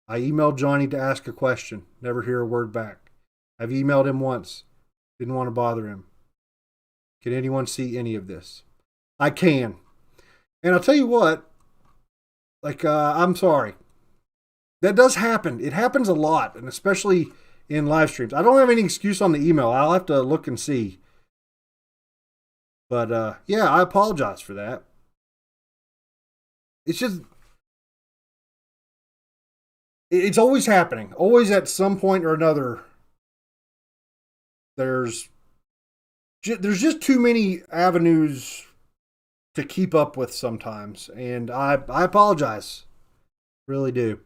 I emailed Johnny to ask a question. Never hear a word back. I've emailed him once. Didn't want to bother him. Can anyone see any of this? I can. And I'll tell you what, I'm sorry. That does happen. It happens a lot, and especially in live streams. I don't have any excuse on the email. I'll have to look and see. But, yeah, I apologize for that. It's just... It's always happening. Always at some point or another. There's just too many avenues to keep up with sometimes. And I apologize. Really do.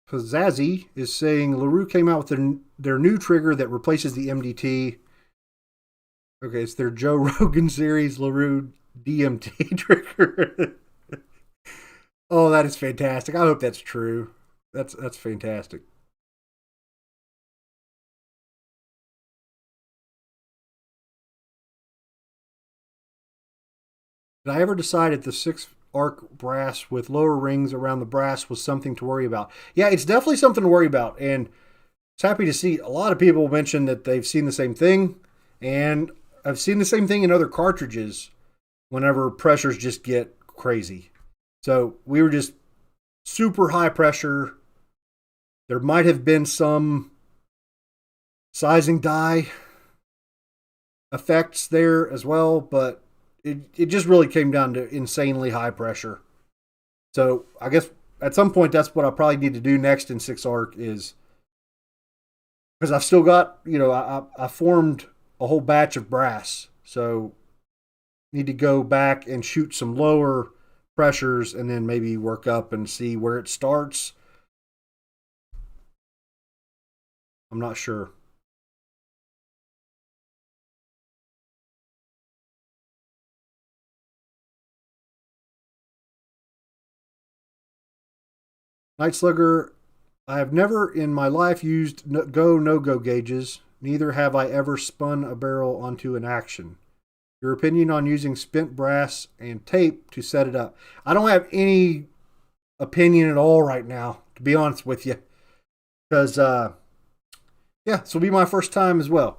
Pizzazzy is saying LaRue came out with their new trigger that replaces the MDT. Okay, it's their Joe Rogan series LaRue DMT trigger. Oh, that is fantastic. I hope that's true. That's fantastic. Did I ever decide at the 6-arc brass with lower rings around the brass was something to worry about? Yeah, it's definitely something to worry about. And it's happy to see a lot of people mention that they've seen the same thing. And I've seen the same thing in other cartridges whenever pressures just get crazy. So we were just super high pressure. There might have been some sizing die effects there as well, but it just really came down to insanely high pressure. So I guess at some point that's what I probably need to do next in 6-arc is, because I've still got, I formed a whole batch of brass. So need to go back and shoot some lower pressures and then maybe work up and see where it starts. I'm not sure. Night Slugger, I have never in my life used no-go gauges. Neither have I ever spun a barrel onto an action. Your opinion on using spent brass and tape to set it up. I don't have any opinion at all right now, to be honest with you. Because, yeah, this will be my first time as well.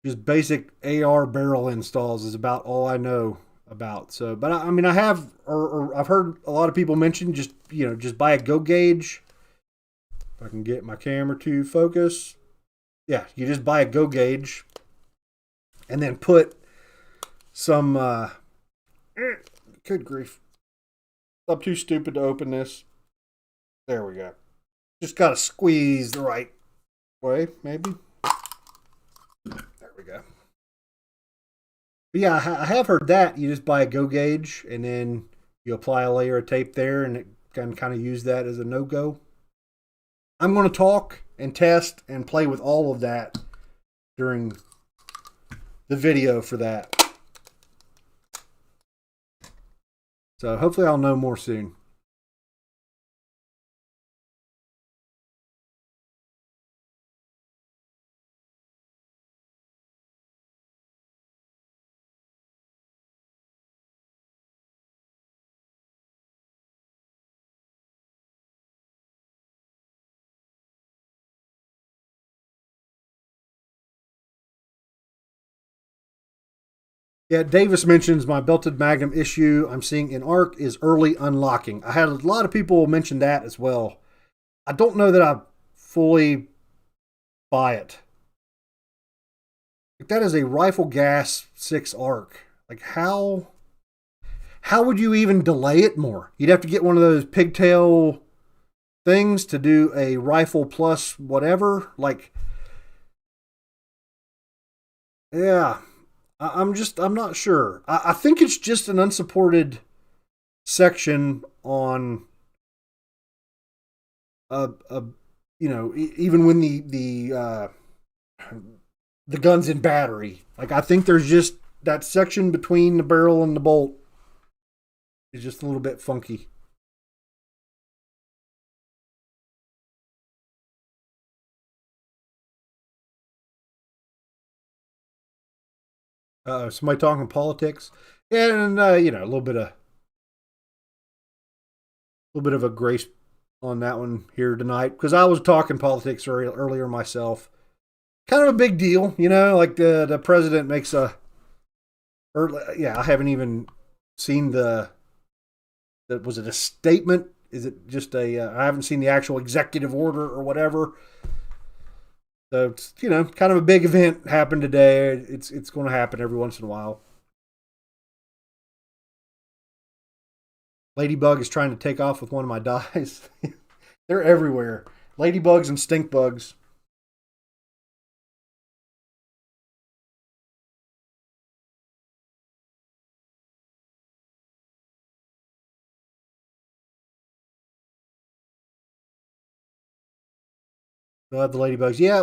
Just basic AR barrel installs is about all I know about. So, but I mean, I have, or I've heard a lot of people mention just, just buy a go gauge. If I can get my camera to focus. Yeah, you just buy a go gauge and then put some, good grief. I'm too stupid to open this. There we go. Just got to squeeze the right way, maybe. There we go. But yeah, I have heard that. You just buy a go gauge and then you apply a layer of tape there and it can kind of use that as a no-go. I'm going to talk and test and play with all of that during the video for that. So hopefully I'll know more soon. Yeah, Davis mentions my belted magnum issue I'm seeing in ARC is early unlocking. I had a lot of people mention that as well. I don't know that I fully buy it. Like, that is a rifle gas 6 ARC. Like, how would you even delay it more? You'd have to get one of those pigtail things to do a rifle plus whatever. Like, yeah. I'm not sure. I think it's just an unsupported section on even when the gun's in battery. Like, I think there's just that section between the barrel and the bolt is just a little bit funky. Somebody talking politics, and a little bit of a grace on that one here tonight, because I was talking politics earlier myself. Kind of a big deal, like the president makes I haven't even seen was it a statement? Is it just I haven't seen the actual executive order or whatever. So it's, kind of a big event happened today. It's going to happen every once in a while. Ladybug is trying to take off with one of my dies. They're everywhere. Ladybugs and stink bugs. They'll have the ladybugs. Yeah,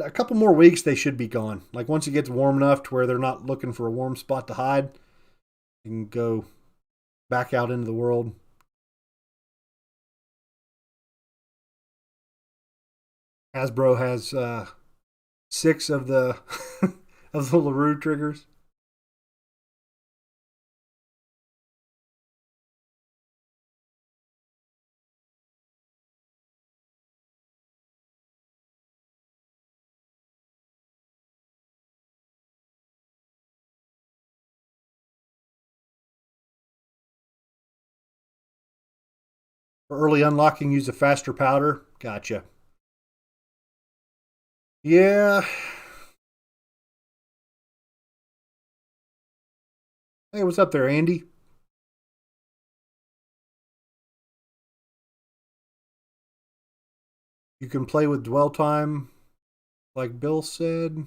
a couple more weeks, they should be gone. Like, once it gets warm enough to where they're not looking for a warm spot to hide, you can go back out into the world. Hasbro has 6 of the of the LaRue triggers. For early unlocking, use a faster powder. Gotcha. Yeah. Hey, what's up there, Andy? You can play with dwell time, like Bill said.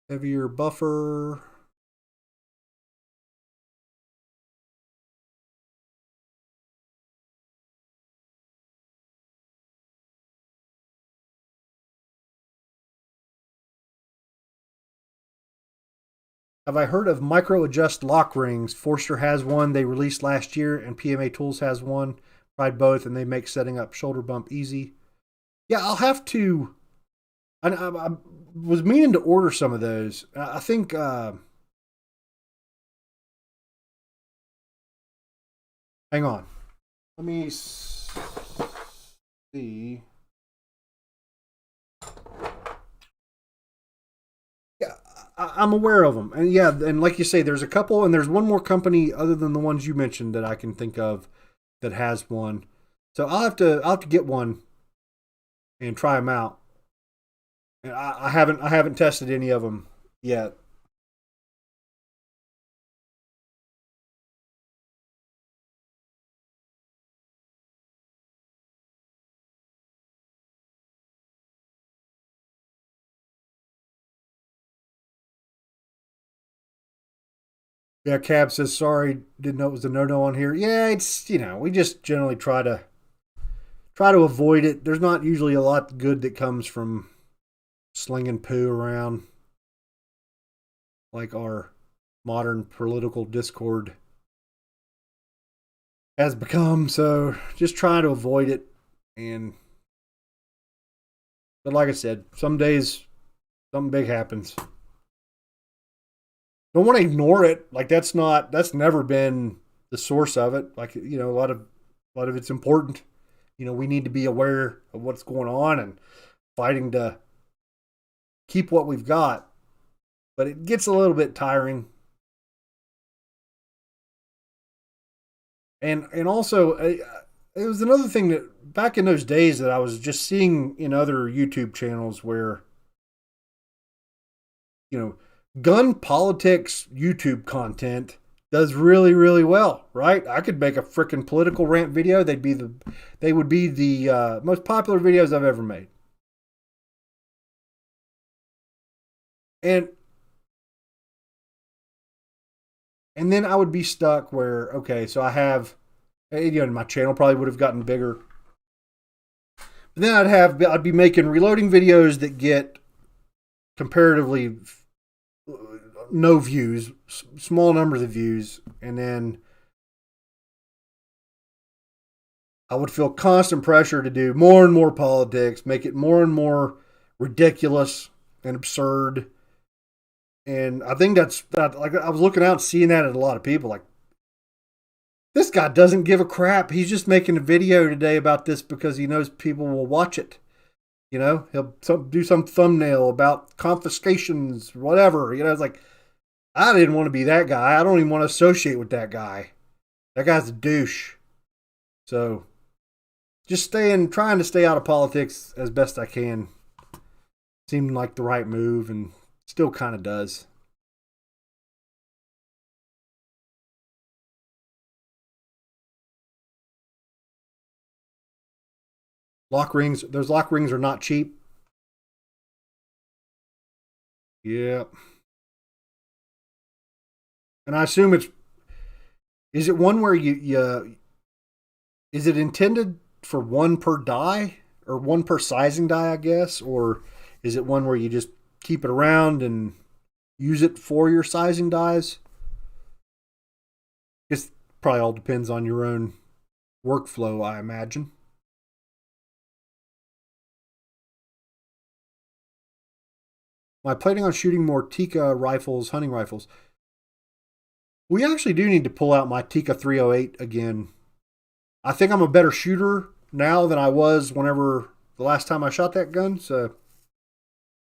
Heavier buffer. Have I heard of micro adjust lock rings? Forster has one they released last year, and PMA Tools has one. Tried both, and they make setting up shoulder bump easy. Yeah, I'll have to. I was meaning to order some of those. I think. Hang on. Let me see. Yeah, I'm aware of them, and yeah, and like you say, there's a couple, and there's one more company other than the ones you mentioned that I can think of that has one. So I'll have to get one and try them out. And I haven't tested any of them yet. Yeah, Cab says sorry, didn't know it was a no on here. Yeah, it's we just generally try to avoid it. There's not usually a lot good that comes from slinging poo around like our modern political discord has become. So just try to avoid it. And but like I said, some days something big happens. Don't want to ignore it. Like that's never been the source of it. Like a lot of it's important. We need to be aware of what's going on and fighting to keep what we've got. But it gets a little bit tiring. And also it was another thing that back in those days that I was just seeing in other YouTube channels where gun politics YouTube content does really, really well, right? I could make a freaking political rant video. They would be the most popular videos I've ever made. And then I would be stuck where, okay, so I have, my channel probably would have gotten bigger. But then I'd be making reloading videos that get comparatively no views, small numbers of views, and then I would feel constant pressure to do more and more politics, make it more and more ridiculous and absurd. And I think that's like I was looking out and seeing that in a lot of people. Like, this guy doesn't give a crap. He's just making a video today about this because he knows people will watch it. He'll do some thumbnail about confiscations, whatever. It's like, I didn't want to be that guy. I don't even want to associate with that guy. That guy's a douche. So, just trying to stay out of politics as best I can seemed like the right move, and still kind of does. Those lock rings are not cheap. Yeah. And I assume is it one where is it intended for one per die or one per sizing die, I guess? Or is it one where you just keep it around and use it for your sizing dies? It probably all depends on your own workflow, I imagine. Am I planning on shooting more Tika rifles, hunting rifles? We actually do need to pull out my Tika 308 again. I think I'm a better shooter now than I was whenever the last time I shot that gun. So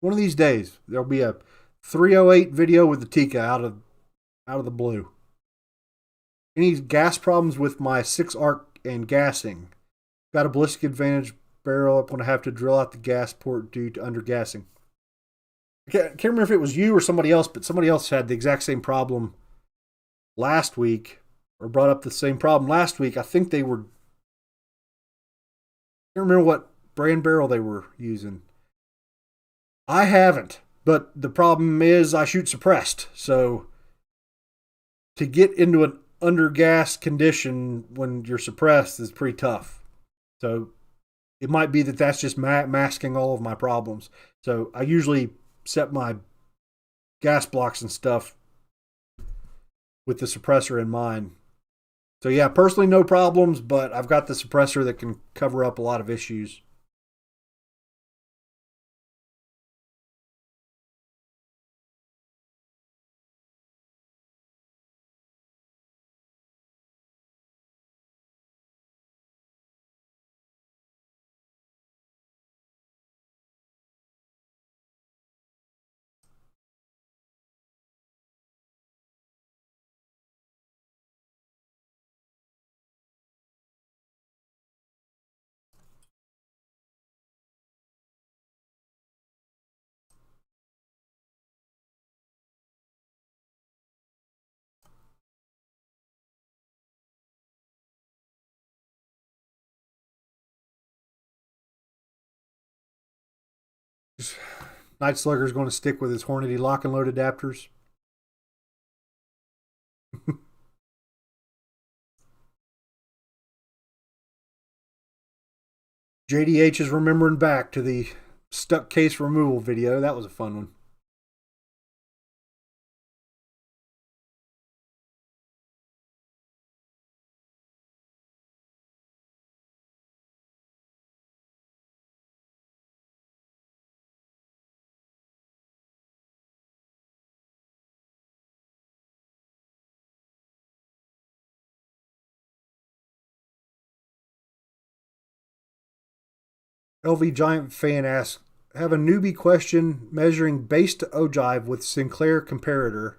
one of these days there'll be a 308 video with the Tika out of the blue. Any gas problems with my 6-arc and gassing? Got a ballistic advantage barrel. I'm going to have to drill out the gas port due to undergassing. I can't remember if it was you or somebody else, but somebody else had the exact same problem last week, or brought up the same problem last week. I think they were, I can't remember what brand barrel they were using. I haven't, but the problem is I shoot suppressed. So to get into an undergas condition when you're suppressed is pretty tough. So it might be that that's just masking all of my problems. So I usually set my gas blocks and stuff with the suppressor in mind. So yeah, personally no problems, but I've got the suppressor that can cover up a lot of issues. Night Slugger's going to stick with his Hornady lock and load adapters. JDH is remembering back to the stuck case removal video. That was a fun one. LV Giant Fan asks, have a newbie question measuring base to ogive with Sinclair comparator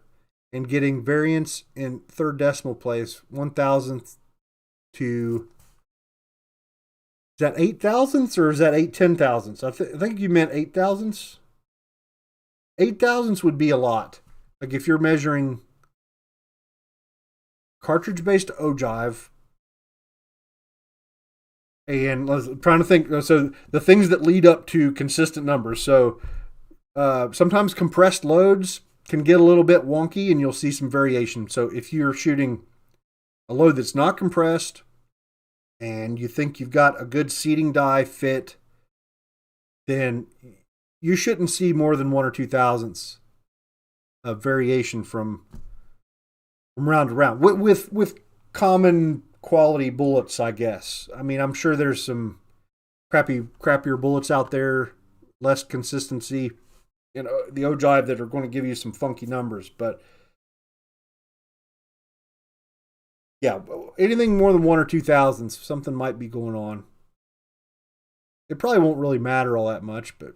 and getting variance in third decimal place, 1,000th to, is that 8,000ths or is that 8/10,000ths? I think you meant 8,000ths. 8,000ths would be a lot. Like if you're measuring cartridge based ogive, and I was trying to think. So the things that lead up to consistent numbers. So sometimes compressed loads can get a little bit wonky, and you'll see some variation. So if you're shooting a load that's not compressed, and you think you've got a good seating die fit, then you shouldn't see more than 1 or 2 thousandths of variation from round to round with common quality bullets, I guess. I mean, I'm sure there's some crappier bullets out there, less consistency, the ogive that are going to give you some funky numbers. But yeah, anything more than 1 or 2 thousandths, something might be going on. It probably won't really matter all that much, but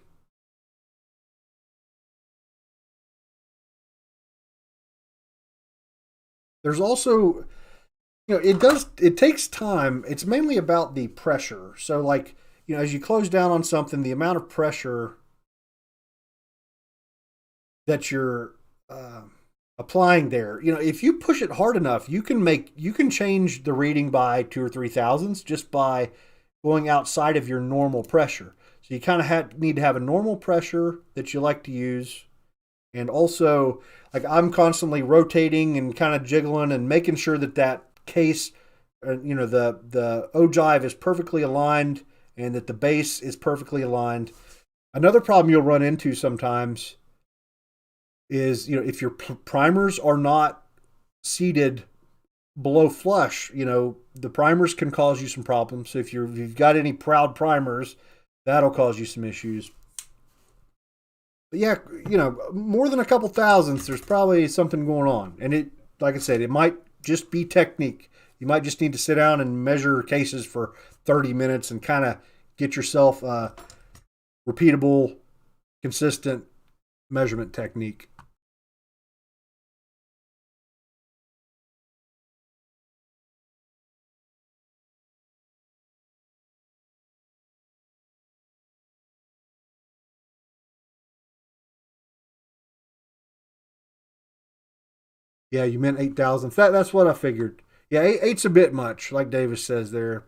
there's also, it takes time. It's mainly about the pressure. So like, as you close down on something, the amount of pressure that you're applying there, if you push it hard enough, you can change the reading by 2 or 3 thousandths just by going outside of your normal pressure. So you kind of need to have a normal pressure that you like to use. And also, like, I'm constantly rotating and kind of jiggling and making sure that case, the ogive is perfectly aligned and that the base is perfectly aligned. Another problem you'll run into sometimes is, if your primers are not seated below flush, the primers can cause you some problems. So if you've got any proud primers, that'll cause you some issues. But yeah, more than a couple thousandths, there's probably something going on. And it, like I said, it might just be technique. You might just need to sit down and measure cases for 30 minutes and kind of get yourself a repeatable, consistent measurement technique. Yeah, you meant 8,000. That's what I figured. Yeah, eight's a bit much, like Davis says there.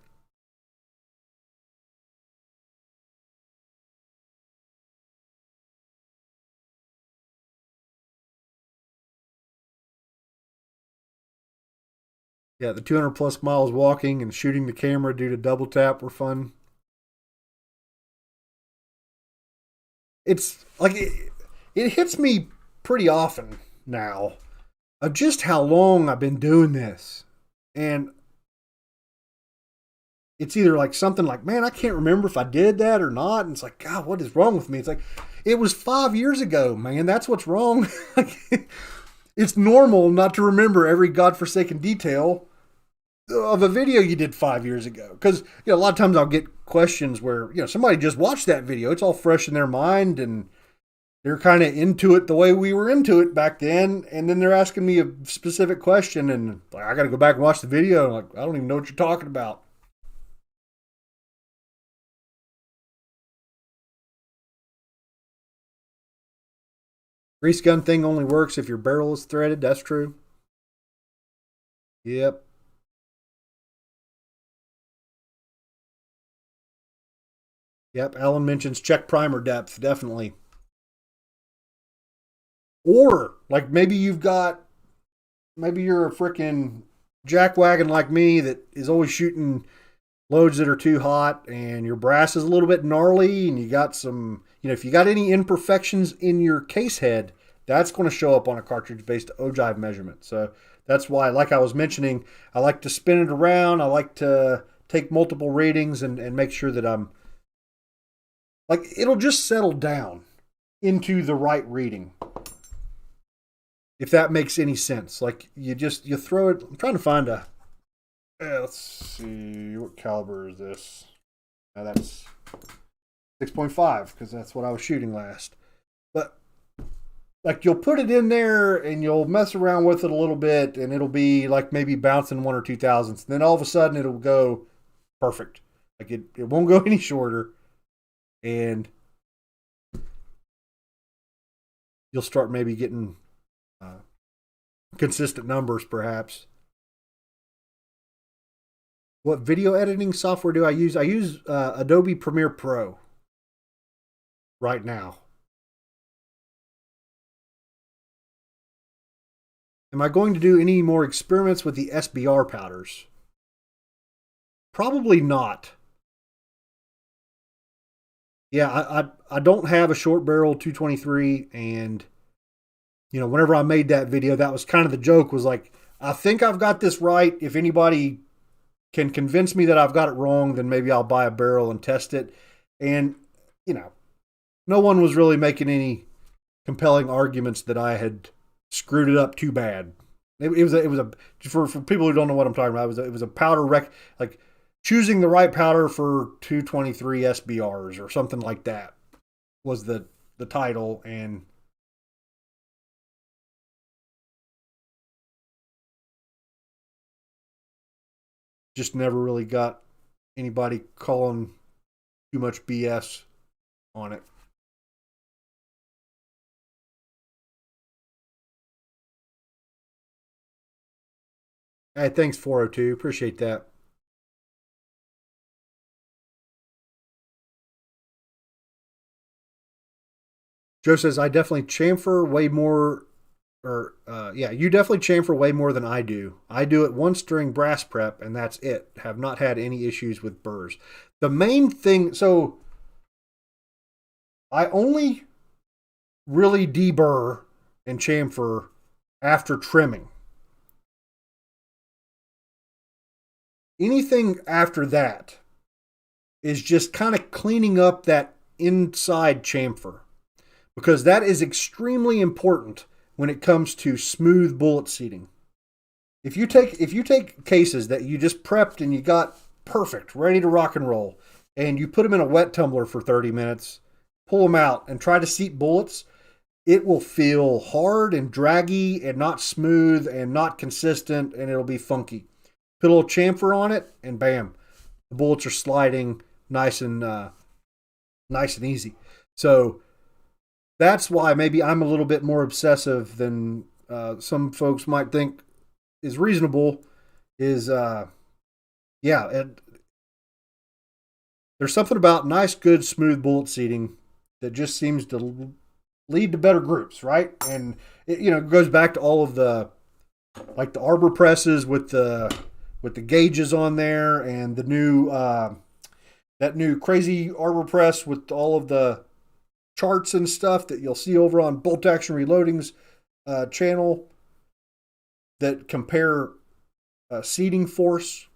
Yeah, the 200 plus miles walking and shooting the camera due to double tap were fun. It's like it hits me pretty often now of just how long I've been doing this. And it's either like something like, man, I can't remember if I did that or not. And it's like, God, what is wrong with me? It's like, it was 5 years ago, man. That's what's wrong. It's normal not to remember every godforsaken detail of a video you did 5 years ago. Because, a lot of times I'll get questions where, somebody just watched that video. It's all fresh in their mind and they're kind of into it the way we were into it back then. And then they're asking me a specific question and like, I got to go back and watch the video. I'm like, I don't even know what you're talking about. Grease gun thing only works if your barrel is threaded. That's true. Yep. Yep. Alan mentions check primer depth. Definitely. Or like maybe you're a freaking jackwagon like me that is always shooting loads that are too hot and your brass is a little bit gnarly and you got some, if you got any imperfections in your case head, that's going to show up on a cartridge based ogive measurement. So that's why, like I was mentioning, I like to spin it around. I like to take multiple readings and make sure that I'm like, it'll just settle down into the right reading. If that makes any sense. Like you throw it. I'm trying to find let's see, what caliber is this? Now that's 6.5 because that's what I was shooting last. But like you'll put it in there and you'll mess around with it a little bit and it'll be like maybe bouncing 1 or 2 thousandths. Then all of a sudden it'll go perfect. Like it won't go any shorter. And you'll start maybe getting consistent numbers perhaps. What video editing software do I use? I use Adobe Premiere Pro right now. Am I going to do any more experiments with the SBR powders? Probably not. Yeah, I don't have a short barrel 223 and whenever I made that video, that was kind of the joke was like, I think I've got this right. If anybody can convince me that I've got it wrong, then maybe I'll buy a barrel and test it. And, no one was really making any compelling arguments that I had screwed it up too bad. It was a for people who don't know what I'm talking about, it was a powder like choosing the right powder for 223 SBRs or something like that was the title. And just never really got anybody calling too much BS on it. Hey, thanks 402. Appreciate that. Joe says, I definitely chamfer way more, you definitely chamfer way more than I do. I do it once during brass prep, and that's it. Have not had any issues with burrs. The main thing, so I only really deburr and chamfer after trimming. Anything after that is just kind of cleaning up that inside chamfer, because that is extremely important when it comes to smooth bullet seating. If you take cases that you just prepped and you got perfect, ready to rock and roll, and you put them in a wet tumbler for 30 minutes, pull them out and try to seat bullets, it will feel hard and draggy and not smooth and not consistent, and it'll be funky. Put a little chamfer on it, and bam, the bullets are sliding nice and easy. So that's why maybe I'm a little bit more obsessive than some folks might think is reasonable. There's something about nice, good, smooth bullet seating that just seems to lead to better groups, right? And it goes back to all of the arbor presses with the gauges on there, and the new that new crazy arbor press with all of the charts and stuff that you'll see over on Bolt Action Reloading's channel that compare seating force.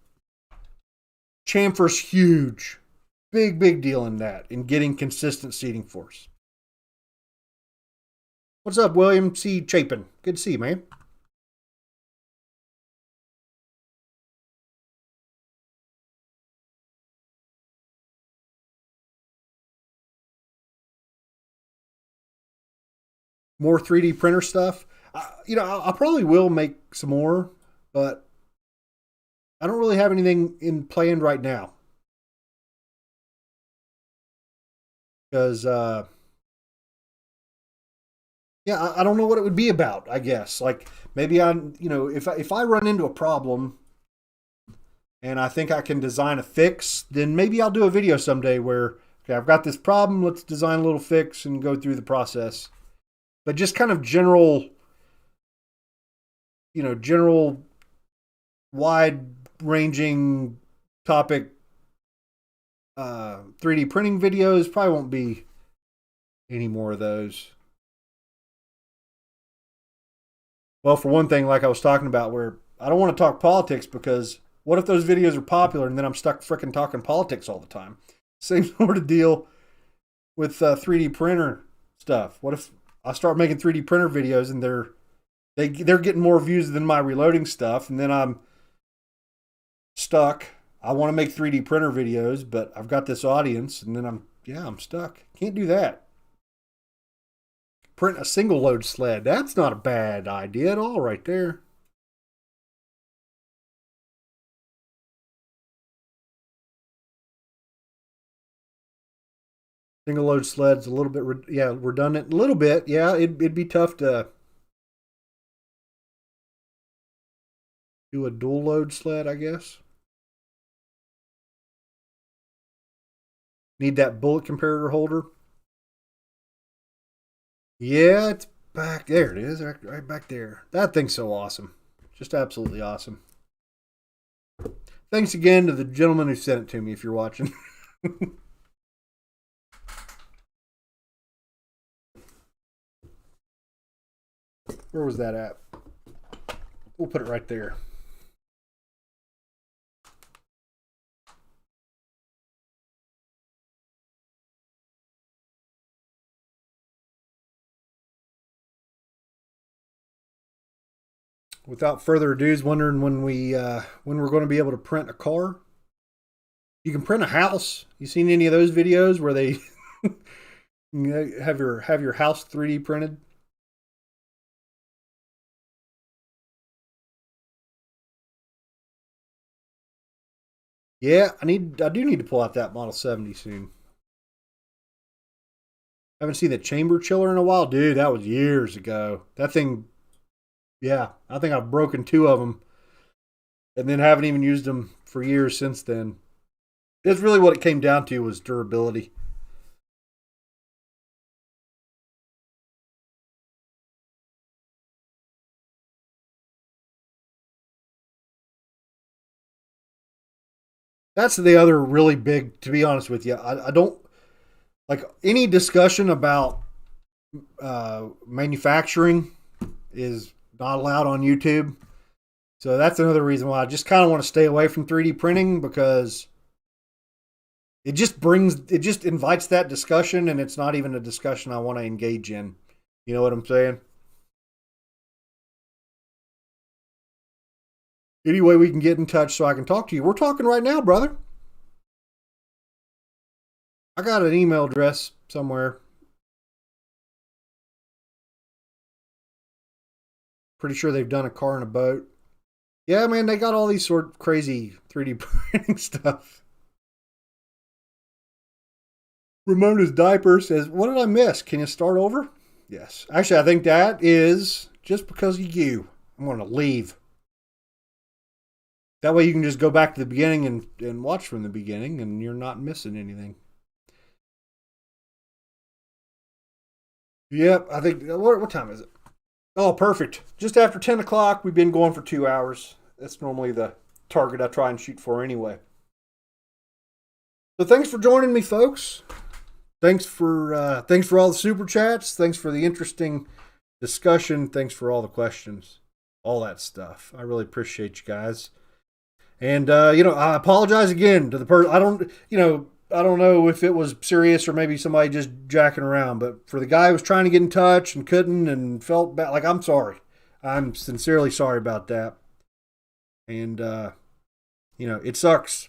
chamfer's huge. Big deal in that, in getting consistent seeding force. What's up, William C. Chapin? Good to see you, man. More 3D printer stuff. I probably will make some more, but I don't really have anything in planned right now. Because, I don't know what it would be about, I guess. Like, maybe if I run into a problem and I think I can design a fix, then maybe I'll do a video someday where, okay, I've got this problem, let's design a little fix and go through the process. But just kind of general wide-ranging topic 3D printing videos, probably won't be any more of those. Well, for one thing, like I was talking about, where I don't want to talk politics, because what if those videos are popular and then I'm stuck freaking talking politics all the time? Same sort of deal with 3D printer stuff. What if I start making 3D printer videos and they're getting more views than my reloading stuff, and then I'm stuck? I want to make 3D printer videos, but I've got this audience, and then I'm stuck. Can't do that. Print a single load sled. That's not a bad idea at all right there. Single load sled's a little bit, redundant. A little bit, yeah. It'd be tough to do a dual load sled, I guess. Need that bullet comparator holder. Yeah, it's back. There it is, right back there. That thing's so awesome. Just absolutely awesome. Thanks again to the gentleman who sent it to me, if you're watching. Where was that at? We'll put it right there. Without further ado, is wondering when we're going to be able to print a car. You can print a house. You seen any of those videos where they have your house 3D printed? Yeah, I do need to pull out that Model 70 soon. Haven't seen the chamber chiller in a while, dude. That was years ago. That thing, yeah, I think I've broken 2 of them, and then haven't even used them for years since then. It's really what it came down to, was durability. That's the other really big, to be honest with you. I don't like any discussion about manufacturing is not allowed on YouTube. So that's another reason why I just kind of want to stay away from 3D printing, because it just invites that discussion, and it's not even a discussion I want to engage in. You know what I'm saying? Any way we can get in touch so I can talk to you? We're talking right now, brother. I got an email address somewhere. Pretty sure they've done a car and a boat. Yeah, man, they got all these sort of crazy 3D printing stuff. Ramona's diaper says, "What did I miss? Can you start over?" Yes. Actually, I think that is just because of you. I'm going to leave. That way you can just go back to the beginning and watch from the beginning, and you're not missing anything. Yep, I think, what time is it? Oh, perfect. Just after 10 o'clock. We've been going for 2 hours. That's normally the target I try and shoot for anyway. So thanks for joining me, folks. Thanks for all the super chats. Thanks for the interesting discussion. Thanks for all the questions. All that stuff. I really appreciate you guys. And I apologize again to the person. I don't know if it was serious or maybe somebody just jacking around, but for the guy who was trying to get in touch and couldn't and felt bad, like, I'm sorry. I'm sincerely sorry about that. And it sucks.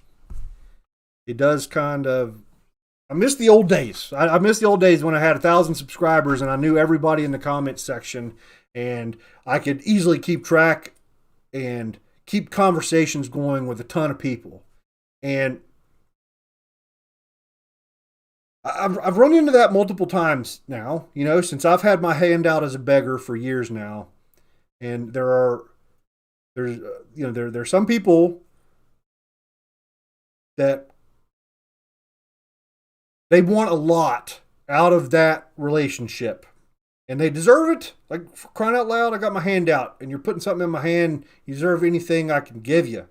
It does kind of. I miss the old days. I miss the old days when I had 1,000 subscribers and I knew everybody in the comments section, and I could easily keep track and keep conversations going with a ton of people. And I've run into that multiple times now, since I've had my hand out as a beggar for years now. And there's some people that they want a lot out of that relationship, and they deserve it. Like, for crying out loud, I got my hand out, and you're putting something in my hand. You deserve anything I can give you.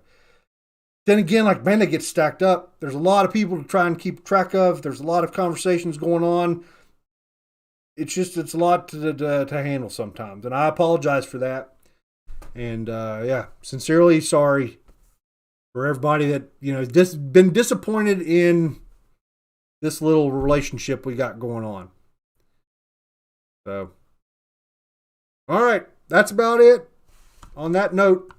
Then again, like, man, they get stacked up. There's a lot of people to try and keep track of. There's a lot of conversations going on. It's a lot to handle sometimes, and I apologize for that. And sincerely sorry for everybody that been disappointed in this little relationship we got going on. So, all right, that's about it. On that note,